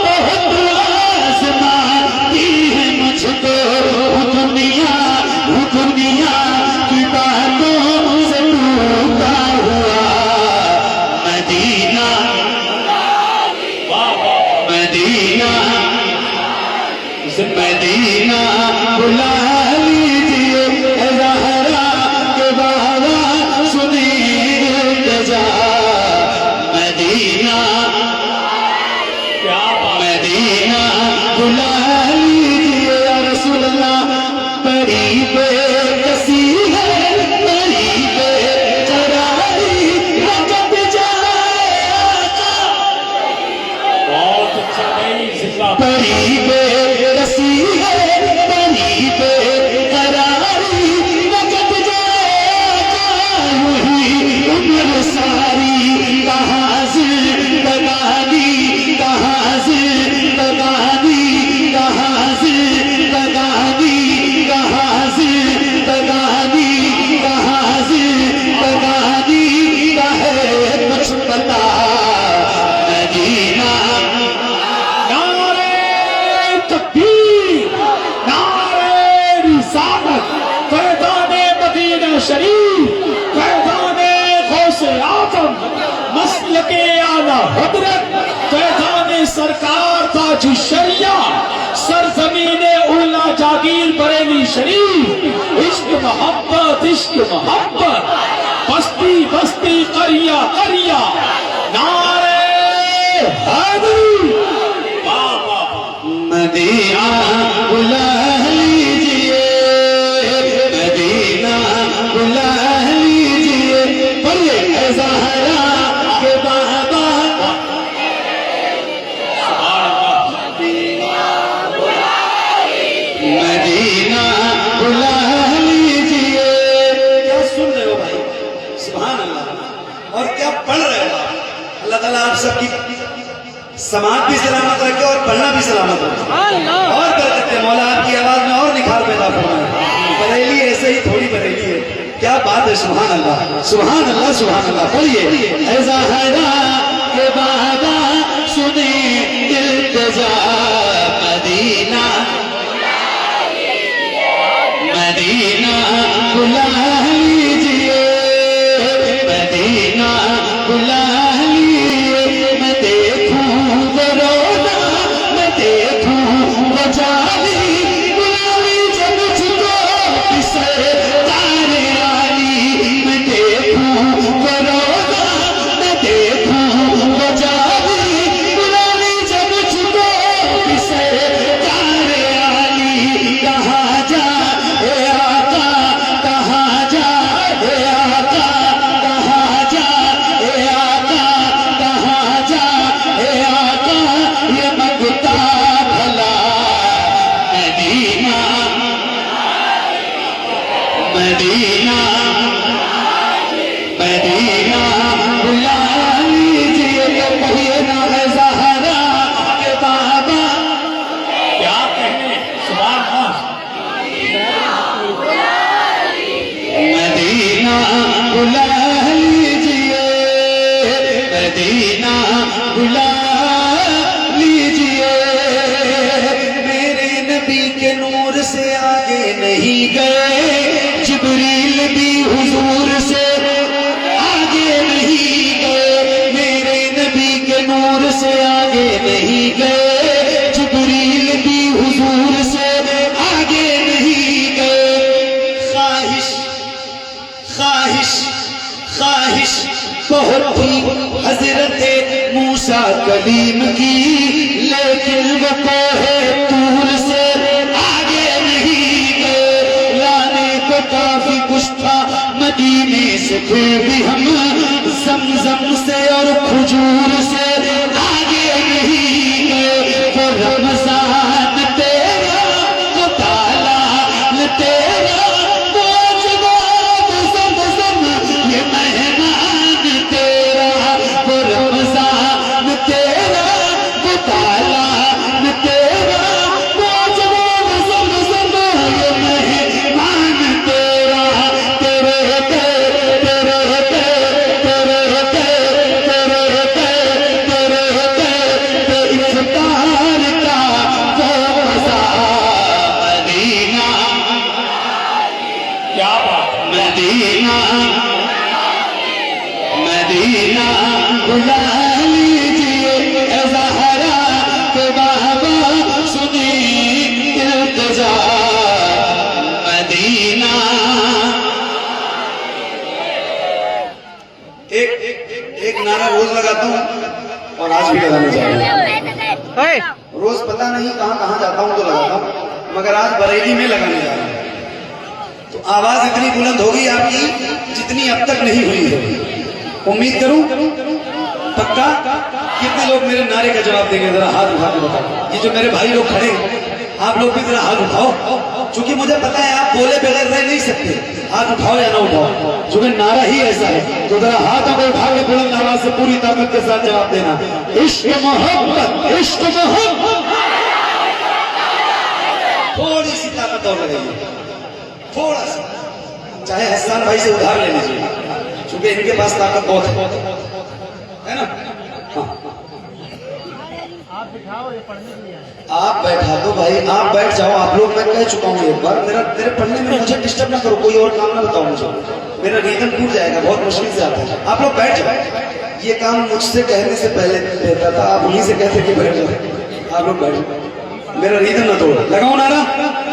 बहुत आजमाती है मुझको, वो दुनिया की बातों से टूटा हुआ मदीना मदीना मदीना बुला लीजिए, ऐ ज़हरा के बाबा सुने इल्तिजा के आला हजरत फैजान सरकार ताजु शरिया सरजमीने उल्ला जागीर बरेली शरीफ इश्क मोहब्बत बस्ती बस्ती करिया करिया नारे हैदरी बाबा मदीना बुला लीजिए, मदीना बुला लीजिए, पढ़िए ऐ ज़हरा के बाबा। मदीना बुला लीजिए। क्या सुन रहे हो भाई? सुभान अल्लाह। और क्या पढ़ रहे हो आप? अल्लाह ताला आप सबकी समाज भी सलामत रखे और पढ़ना भी सलामत रखे और बरकत दे। मौला आपकी आवाज में और निखार पैदा फरमाए। बरेली ऐसे ही थोड़ी बरेली है, क्या बात है। सुभान अल्लाह सुभान अल्लाह सुभान अल्लाह। पढ़िए ऐ ज़हरा के बाबा सुने इल्तिजा, मदीना मदीना बुला लीजिए, मदीना बुला लीजिए। मैं देखूं वो रोना, मैं देखूं वो जाली, बुला लीजिए मुझको सरदारे आली। मैं देखूं वो रोना, मैं देखूं वो जाली, बुला लीजिए मुझको सरदारे आली। कहाँ जा ए आका, कहाँ जा ए आका, कहाँ जा ए आका, कहाँ जा ए आका, ये मगता भला मदीना मदीना मदीना बुला लीजिए। कहिए ना है ज़हरा के बाबा। क्या कहने सुभान अल्लाह। मदीना बुला लीजिए, मदीना बुला लीजिए। मेरे नबी के नूर से आगे नहीं गए, जिब्रील भी हुजूर से आगे नहीं गए। मेरे नबी के नूर से आगे नहीं गए, जिब्रील भी हुजूर से आगे नहीं गए। ख्वाहिश ख्वाहिश ख्वाहिश बहुत थी हजरत मूसा कलीम की, लेकिन वो कोहे तूर से आगे नहीं गए। लाने को काफी कुछ था मदीने से, फिर भी हम जमजम से और खजूर से आगे नहीं गए। वो रमजान तेरा, वो तालाल तेरा, वो जवाब ज़म-ज़म, ये मेहमान तेरा। वो रमजान तेरा, वो तालाल तेरा, वो जवाब ज़म-ज़म, ये मेहमान तेरा। तेरे इफ्तार का वो मज़ा मदीना क्या बात। मदीना मदीना बुला लीजिए। ऐ ज़हरा के बाबा सुने इल्तिजा, मदीना। एक नारा रोज लगाता हूँ और आज भी लगाने जा रहा हूँ। रोज पता नहीं कहाँ कहाँ जाता हूँ तो लगाता हूँ, मगर आज बरेली में लगाने जा रहा हूँ। तो आवाज इतनी बुलंद होगी आपकी जितनी अब तक नहीं हुई है। उम्मीद करूं पक्का। कितने लोग मेरे नारे का जवाब देंगे? जरा हाथ उठा के बताओ। ये जो मेरे भाई लोग खड़े हैं, आप लोग भी जरा हाथ उठाओ, क्योंकि मुझे पता है आप बोले बगैर रह नहीं सकते। हाथ उठाओ या ना उठाओ, क्योंकि नारा ही ऐसा है। तो जरा हाथों को उठा के बुलंद आवाज से पूरी ताकत के साथ जवाब देना। इश्क मोहब्बत, इश्क मोहब्बत। थोड़ी सी ताकत और लगाइए, थोड़ा सा। चाहे हसन भाई से उधार ले लीजिए, क्योंकि इनके पास ताकत बहुत है ना। हाँ। आप बैठा दो भाई, आप बैठ जाओ। आप लोग, मैं कह चुका हूँ एक बार, मेरे पढ़ने में मुझे डिस्टर्ब ना करो, कोई और काम ना बताओ मुझे, मेरा रीजन टूट जाएगा, बहुत मुश्किल से आता है। आप लोग बैठ जाओ। ये काम मुझसे कहने से पहले देता था, आप उन्हीं से कहते कि बैठ जाओ, आप लोग बैठ जाओ, मेरा रीदम ना तोड़ो। लगाओ नारा,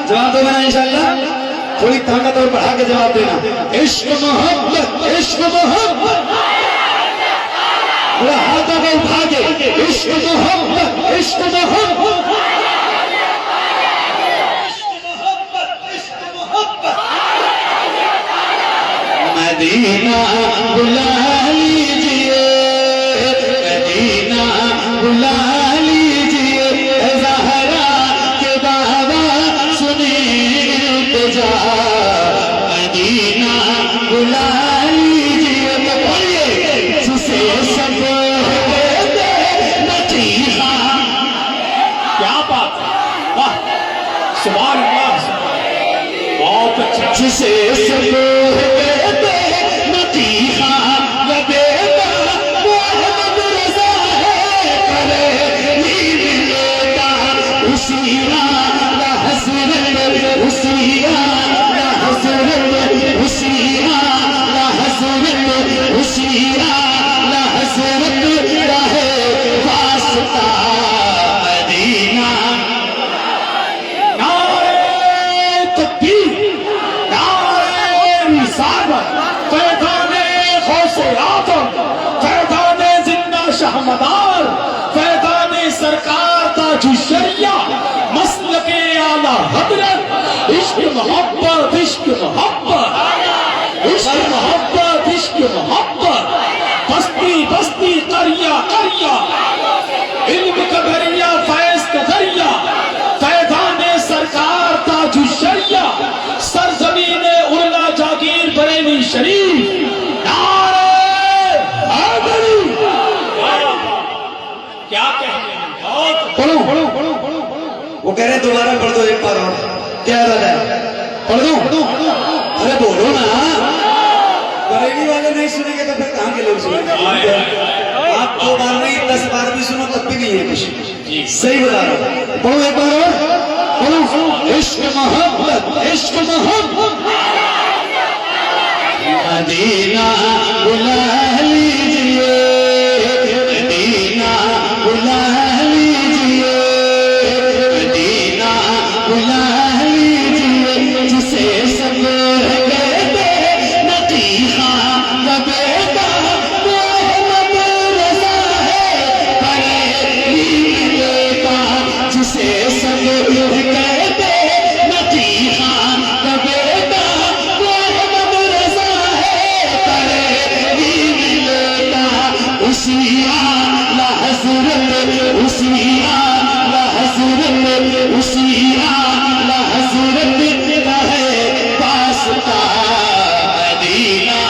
जवाब दो ना इंशाल्लाह, थोड़ी ताकत और बढ़ा के जवाब देना। इश्क मोहब्बत, इश्क मोहब्बत, पूरा हाथों को उठा के, इश्क मोहब्बत, इश्क मोहब्बत, मदीना बुला लीजिए, मदीना बुला लीजिए, ज़हरा के बाबा सुने इल्तिजा, मदीना बुला लीजिए। तो बोलिए जिसे सब नतीजा। क्या बात है, वाह, सुभान अल्लाह, बहुत अच्छा। जिसे सब मदार फैज़ाने सरकार ताजु शरिया मसल के आला हजरत। इश्क मोहब्बत, इश्क मोहब्बत, इश्क मोहब्बत, इश्क मोहब्बत, बस्ती बस्ती करिया करिया, इल्म का दरिया फैज का दरिया, फैज़ाने सरकार ताजु शरिया, सरजमीने उर्ला जागीर बरेली शरीफ। क्या कहते हैं, बहुत वो कह रहे दोबारा पढ़ दो एक बार और। क्या इरादा है, पढ़ दो? अरे बोलो ना, बरेली वाले नहीं सुनेंगे तो फिर कहाँ के लोग सुनेंगे? आप 2 बार नहीं 10 बार भी सुनो तब भी नहीं है कुछ। सही बता रहा हूँ, पढ़ो एक बार और, पढ़ो। इश्क मोहब्बत, इश्क मोहब्बत, मदीना बुला लीजिए, मदीना बुला लीजिए, मदीना बुला लीजिए, जिसे सब कहते नतीजा का बेटा मोहम्मद रज़ा है, बरेली बेटा, जिसे सब कहते नतीजा का बेटा मोहम्मद रज़ा है, बरेली बेटा, उसी आला हज़रत, उसी आला हज़रत, उसी आला हज़रत का है वास्ता, मदीना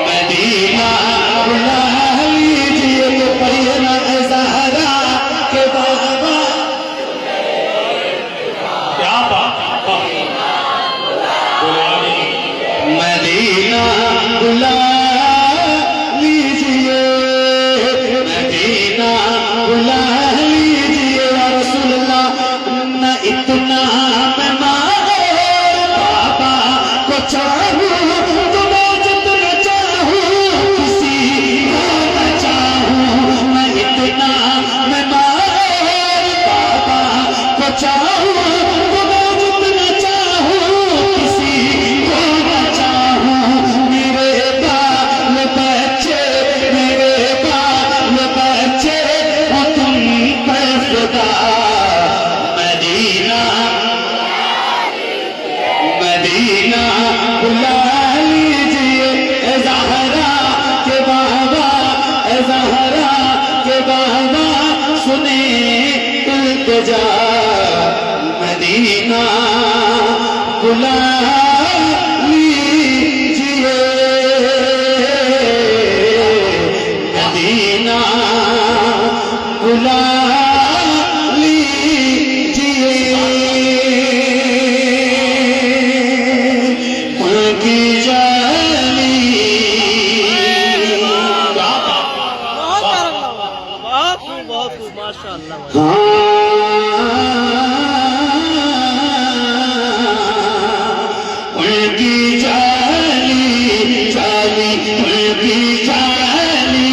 मदीना बुला लीजिए। तो पढ़िए ना ज़हरा के बाबा। क्या बात है, मदीना बुला लीजिए, मदीना बुला लीजिए, या रसूल अल्लाह, न इतना मैं बाबा को चाहूं, तुम्हें जितना चाहूं, किसी को न चाहूं, न इतना मैं बाबा को चाहूं, तुम्हें जितना चाहूं, किसी को न चाहूं, मेरे बाल बच्चे, मेरे बाल बच्चे हो तुम पर फिदा, मदीना मदीना बुला लीजिए, ज़हरा के बाबा, ज़हरा के बाबा सुने इल्तिजा, मदीना बुला लीजिए, मदीना बुला लीजिए। उनकी जाली बहुत माशाअल्लाह। उनकी जाली चाली मुर्गी चाली,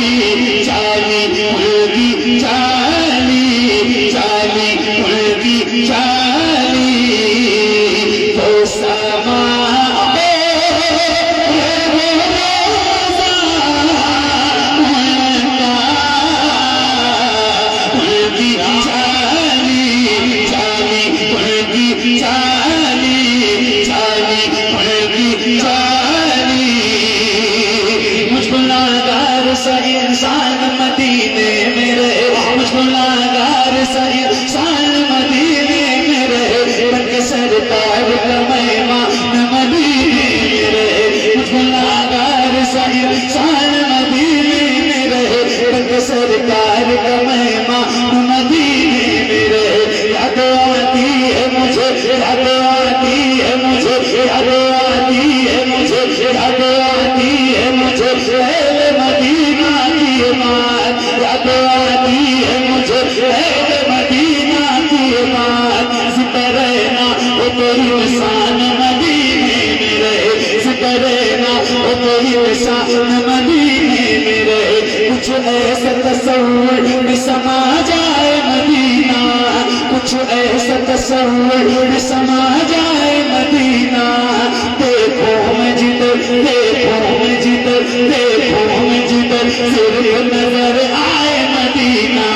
चाली मुर्गी चाली, चाली मुर्गी चाली, तो समा इंसान मदीने में रहे, मुझको नागार सा इंसान मदीने में रहे, बल्कि सरकार का मेहमान मदीने में रहे, मुझको नागार सा इंसान मदीने में रहे, बल्कि सरकार का मेहमान मदीने में रहे। याद आती है मुझे, याद आती है मुझे, याद आती है मुझे, याद आती है मुझे मदीना की बात, याद आती है मुझे मदीना की बात। जिक्र रहना वो तेरी निशान मदीने में रहे, जिक्र रहना वो तेरी निशान मदीने में रहे। कुछ ऐसा तस्वीर में समा जाए मदीना, कुछ ऐसा तस्वीर में समा जाए मदीना। देखो मैं जिधर, देखो मैं जिधर, देखो मैं जिधर सिर्फ नजर आए मदीना।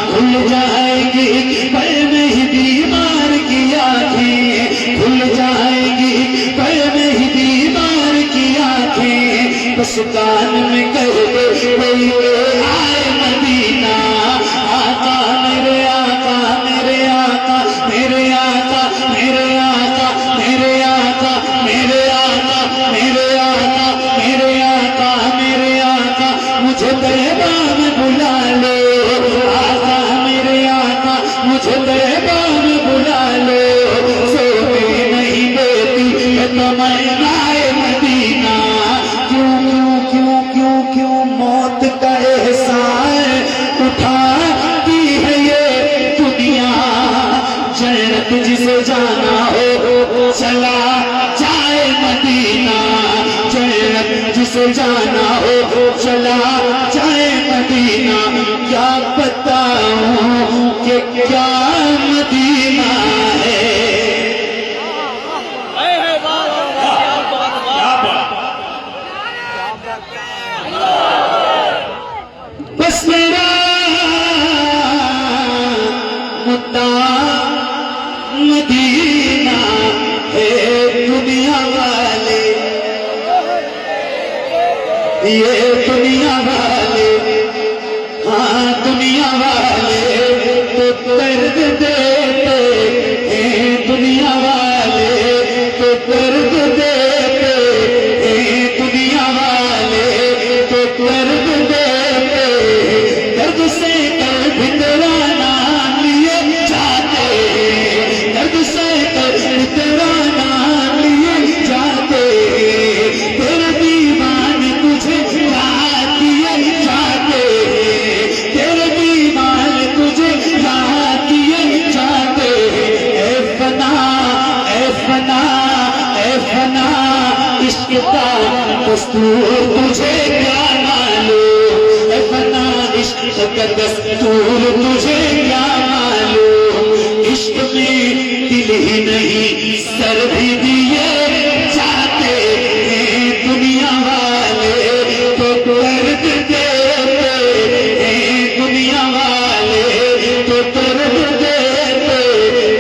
खुल जाएगी पल में ही बीमार की आँखें, खुल जाएगी पल में ही बीमार की आँखें। बस कान में कह दे कोई आए मदीना। आका मेरे आका, मेरे आका, मेरे आका, मेरे आका, मेरे आका, मेरे आका, मेरे आका, मेरे आका, मेरे आका, मुझे तैबा में बुला लो। आका मेरे आका, मुझे तैबा में बुला लो। सोने नहीं देती तमन्नाए मदीना। क्यों क्यों क्यों क्यों क्यों मौत का एहसास उठाती है ये दुनिया। जन्नत जिसे जाना हो चला जाए मदीना, जन्नत जिसे जाना हो चला जाए मदीना। क्या बताऊं कि क्या मदीना है। वाह क्या बात, क्या बात। बस मेरा मुद्दा मदीना है। दुनिया वाले, ये दुनिया वाले, हाँ दुनिया वाले तो दर्द देते हैं, दुनिया वाले तो दर्द देते हैं, दुनिया वाले तो दर्द देते हैं। दर्द से कल भितराना लिए जाते हैं, दर्द से कल भितराना लिए जाते हैं। तेरे दीवान तुझे याद किए जाते हैं, तेरे दीवान तुझे याद किए जाते हैं। ऐ फना, ऐ फना, ऐ फना, इश्क का दस्तूर तुझे क्या मालूम। ऐ फना, इश्क का दस्तूर तुझे क्या मालूम। इश्क में दिल ही नहीं सर भी दिए जाते हैं। दुनिया वाले तो दर्द देते हैं, दुनिया वाले तो दर्द देते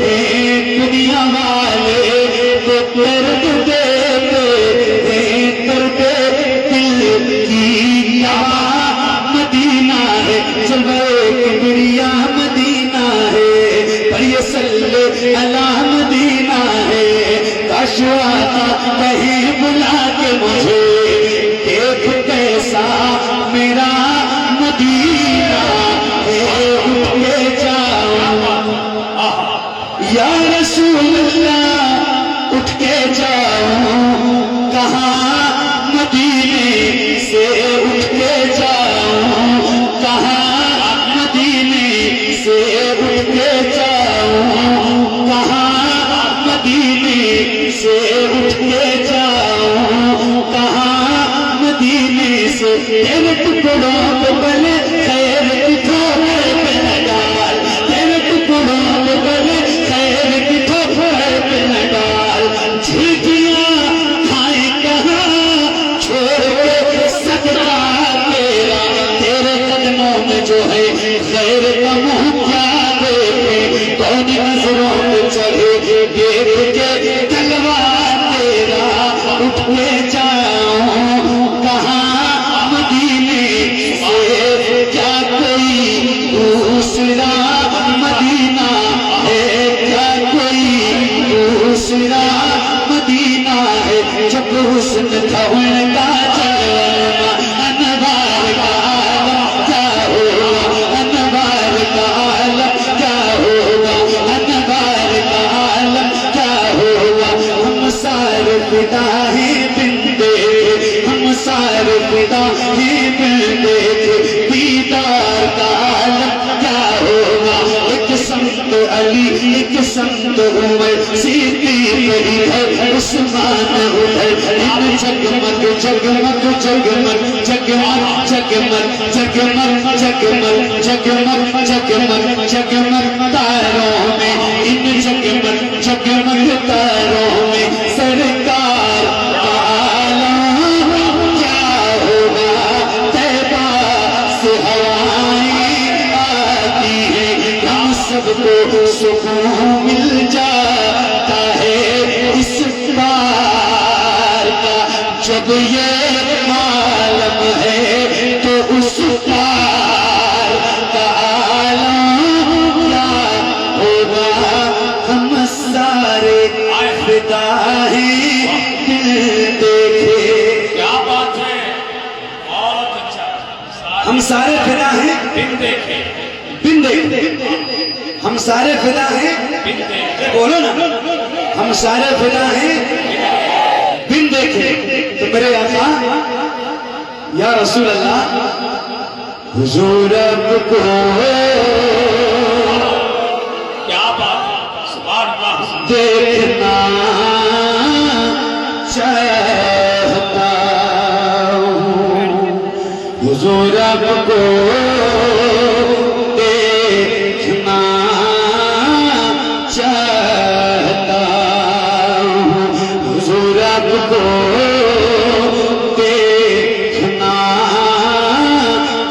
हैं, दुनिया वाले तो दर्द देते हैं। दर्द दिल की मदीना है, जलवे किबरिया मदीना है, पर ये सल्ले अला मदीना है। काश तेरे टुकड़ों पे बने खैर की ठोकर पे न डाल, तेरे टुकड़ों पे बने खैर की ठोकर पे न डाल। झिझियां खाए कहाँ छोड़ के सकता तेरा, तेरे कदमों में जो है खैर का मुंह क्या देखे, कौन नजरों पे चढ़े देख के तलवा तेरा। उठ के जाऊं कहाँ मदीने से, क्या कोई दूसरा मदीना है, क्या कोई दूसरा मदीना है। जब हुस्न था उनका जलवा, अनवार का आलम क्या होगा, अनवार का आलम क्या होगा, अनवार का आलम क्या होगा। हम सारे फिदा ही बिन देखे, हम सारे फिदा ही बिन देखे, दीदार का आलम क्या होगा। एक संत अली, एक संत उमर, सिद्दीक इधर, उस्मान उधर, इन जगमग जगमग जगमग जगमग जगमग जगमग जगमग जगमग जगमग जगमग तारों में, इन जगमग जगमग तारों में सरकार का आलम क्या होगा। तैबा से हवाएं आती है, हम सबको सुकून मिल जाता है इस बार का। जब ये आलम है तो उस पार का आलम क्या होगा। हम सारे फिदा हैं दिल देखे, क्या बात है, बहुत अच्छा। हम सारे फिदा हैं दिन देखे, बिन देखे, हम सारे फिदा हैं, दिन देखे, बोलो ना, हम सारे फिदा हैं बिन देखे। तो मेरे आका या रसूल अल्लाह, हुजूर को क्या बात है, सुभान अल्लाह। देखना चाहता हूँ, हुजूर को देखना चाहता हूँ, हुजूर को देखना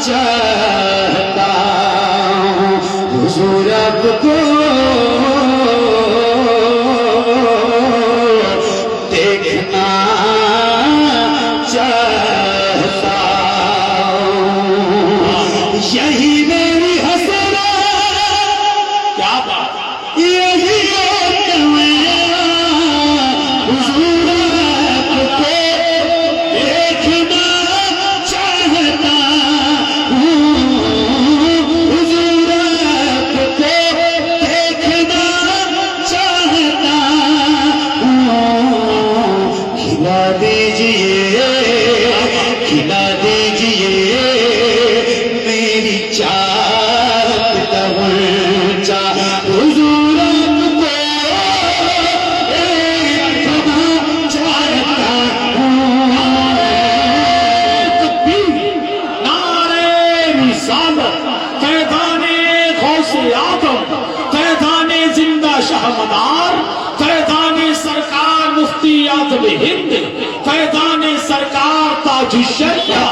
चाहता हूँ, हुजूर को देखना चाहता हूँ। यही मेरी हसरत, क्या बात है, यही हुजूर को देखना चाहता हूँ, हुजूर को देखना चाहता हूँ। खिला दीजिए, खिला दीजिए मेरी चाहत का ऊंचा, हुजूर को देखना चाहता हूँ। नारे रिसालत, फैज़ाने गौसे आदम, फैज़ाने जिंदा शाहमदार, फैज़ाने सरकार मुफ्ती आज़म हिंद, फैज़ाने सरकार ताजुश शरिया,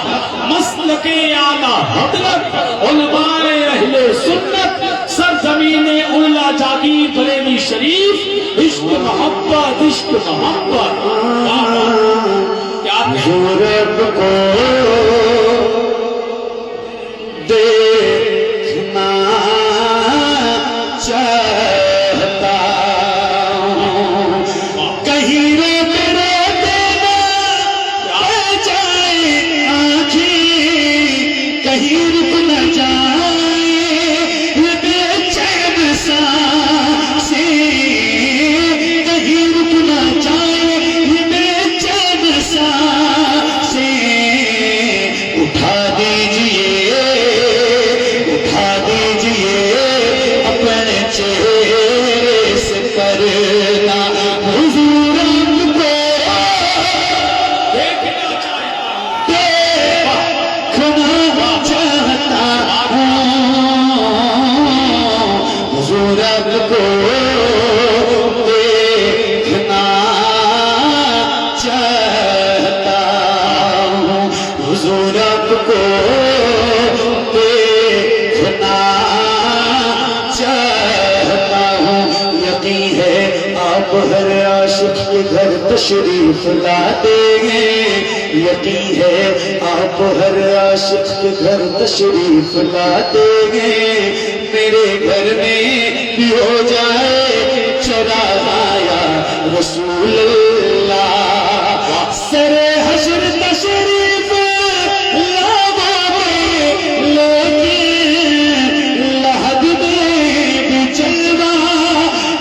मसलके आला हज़रत, उलमाए अहले सुन्नत, सरज़मीने उला जागीर बरेली शरीफ। इश्क मोहब्बत, इश्क मोहब्बत, क्या कहते हैं? हुजूर को देखना चाहता हूँ। कहीं रोक देना रह जाए आँखें, कहीं रुक न जाए ये बेचैन सांसें, कहीं रुक न जाए ये बेचैन सांसें। उठा दीजिए, उठा दीजिए अपने चेहरे से पर्दा, हुजूर को देखना चाहता हूँ। चाहता हूँ, हुजूर आपको देखना चाहता हूँ, हुजूर आपको देखना चाहता हूँ। यकीन है आप हर आशिक के घर तशरीफ ला देंगे, यकीन है आप हर आशिक के घर तशरीफ ला देंगे। मेरे घर में भी हो जाए चराया रसूल अल्लाह, सरे हश्र तशरीफ लावावे, लेकिन लहद में भी जलवा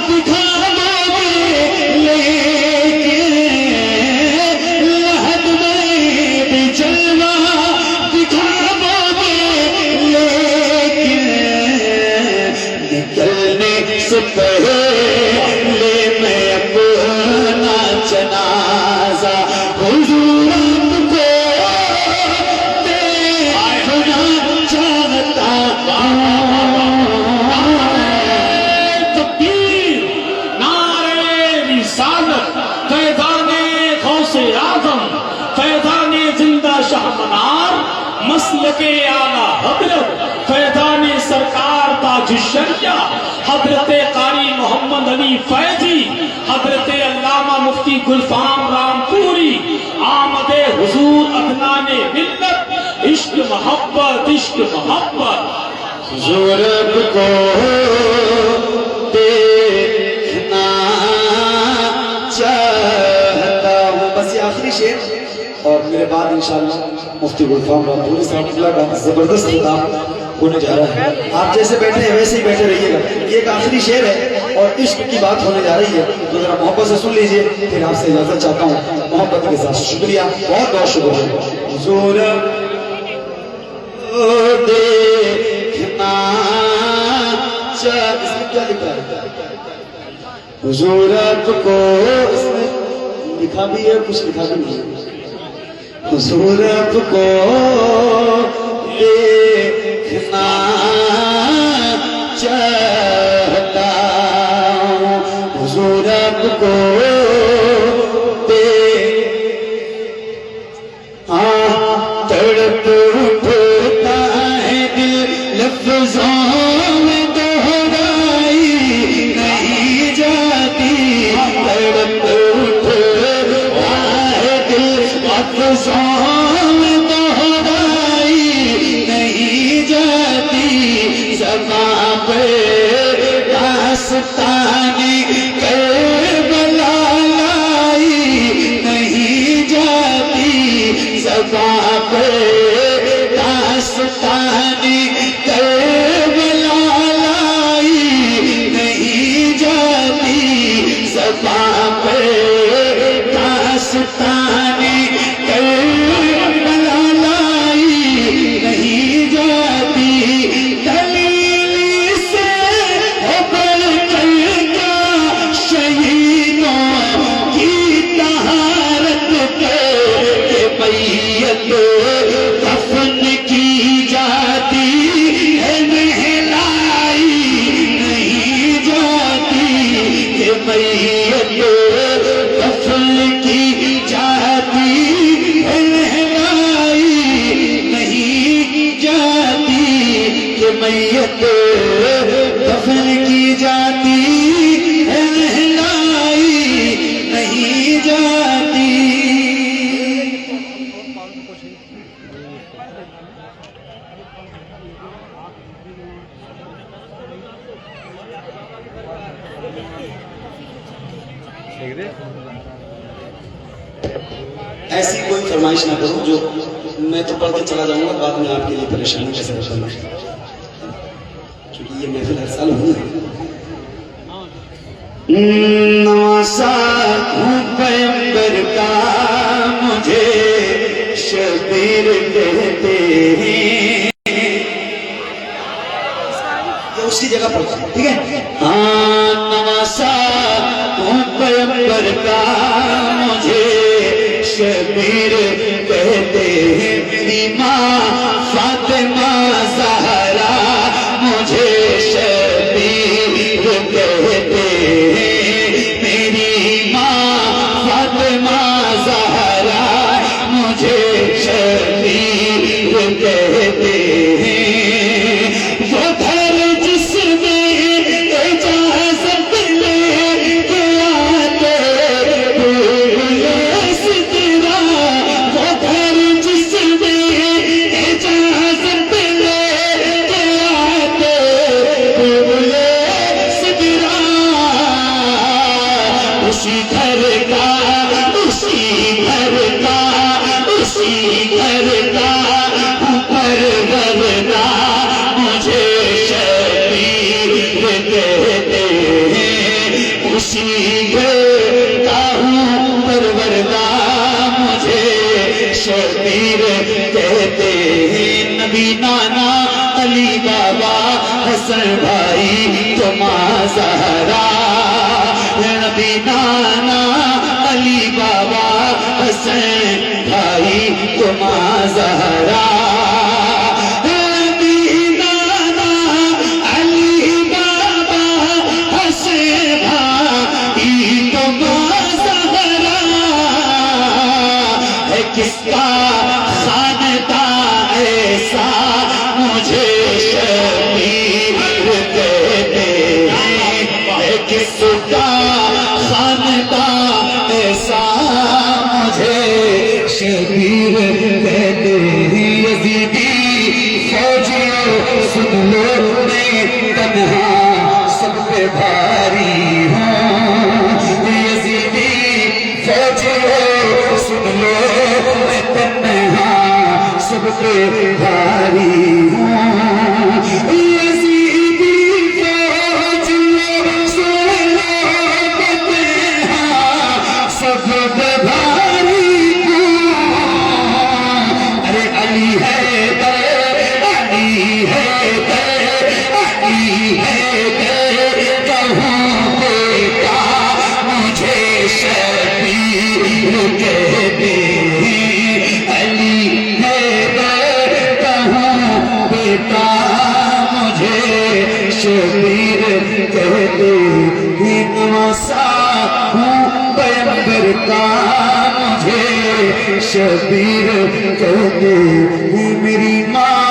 दिखावावे, लेकिन लहद में भी जलवा दिखावावे, लेकिन निकलने से पहले मैं अपना जनाजा हुजूर आपको देखना चाहता तकबीर, नारे रिसालत, फैज़ाने गौसे आज़म, फैज़ाने जिंदा शाह मनार, मसलके आला हज़रत, फैज़ाने सरकार ताजुश्शरिया, हज़रत कारी मोहम्मद अली फैजी, हज़रत अल्लामा मुफ्ती गुलफाम रामपुरी, आमदे हुजूर अदनाने मिल्लत, इश्क मोहब्बत, इश्क मोहब्बत। हुजूर आपको देखना चाहता हूँ। बस ये आखिरी शेर, और मेरे बाद इंशाअल्लाह मुफ्ती गुलफाम रामपुरी साहब का जबरदस्त खिताब होने जा रहा है। आप जैसे बैठे हैं वैसे ही बैठे रहिएगा। ये एक आखिरी शेर है और इश्क की बात होने जा रही है, तो जरा मोहब्बत से सुन लीजिए, फिर आपसे इजाजत चाहता हूँ मोहब्बत के साथ। शुक्रिया, बहुत बहुत शुक्रिया। हुजूर देखना इसमें क्या लिखा है? हुजूर आपको, इसमें लिखा भी है, कुछ लिखा भी नहीं है। हुजूर आपको देखना चाहता हूँ, हुजूर आपको तड़प उठता है दिल लफ्जों में दोहराई नहीं जाती, तड़प उठता है दिल लफ्जों में दोहराई नहीं जाती, ज़बां पे दास्तानी करबला लाई नहीं जाती, ज़बां पे दास्तानी करबला लाई नहीं जाती, ज़बां पे दास्तानी करबला लाई नहीं जाती। दलीली से उबर कर क्या शहीदों की तहारत पे मैयत दफन की जाती है, नहलाई नहीं जाती, ये मैयत दफन की जाती है, नहलाई नहीं जाती, ये मैयत दफन की जाती है, नहलाई नहीं जाती। ऐसी कोई फरमाइश ना करो जो मैं तो पढ़ के चला जाऊंगा, बाद में आपके लिए परेशानी कैसे करना, क्योंकि ये महफिल हर साल हुई है। नवासा हूँ पैगंबर का, मुझे शबीर कहते हैं, ये उसी जगह पर ठीक है। हाँ, नवासा हूँ पैगंबर का, मुझे शबीर कहते हैं, मेरी माँ फातिमा कहते हैं, वो घर जिसमें इजाजत लेके आते सिदरा, वो घर जिसमें इजाजत लेके आते सिदरा, उसी घर का उसी घर का उसी घर का परवरदा मुझे शबीर कहते हैं, उसी घर का हूँ परवरदा मुझे शबीर कहते हैं। नबी नाना अली बाबा हसन भाई तो माँ ज़हरा, नबी नाना अली बाबा हसन भाई तो माँ ज़हरा, नबी नाना अली बाबा हसन भाई तो माँ ज़हरा, है किसका खानदा ऐसा मुझे शबीर कहते हैं, है किसका खानदा ऐसा मुझे शबीर कहते हैं। यज़ीदी फौजियों सुन लो मैं तन्हा सब पे भारी हूँ, यज़ीदी फौजियों सुन लो मैं तन्हा सब पे भारी हूँ, यज़ीदी फौजियों सुन लो मैं तन्हा सब पे भारी हूँ। अरे अली है अली है अली है कहूँ बेटा मुझे शबीर कहते हैं, अली है कहूँ बेटा मुझे शबीर कहते हैं। नवासा हूँ पैगंबर का मुझे शबीर कहते हैं। मेरी माँ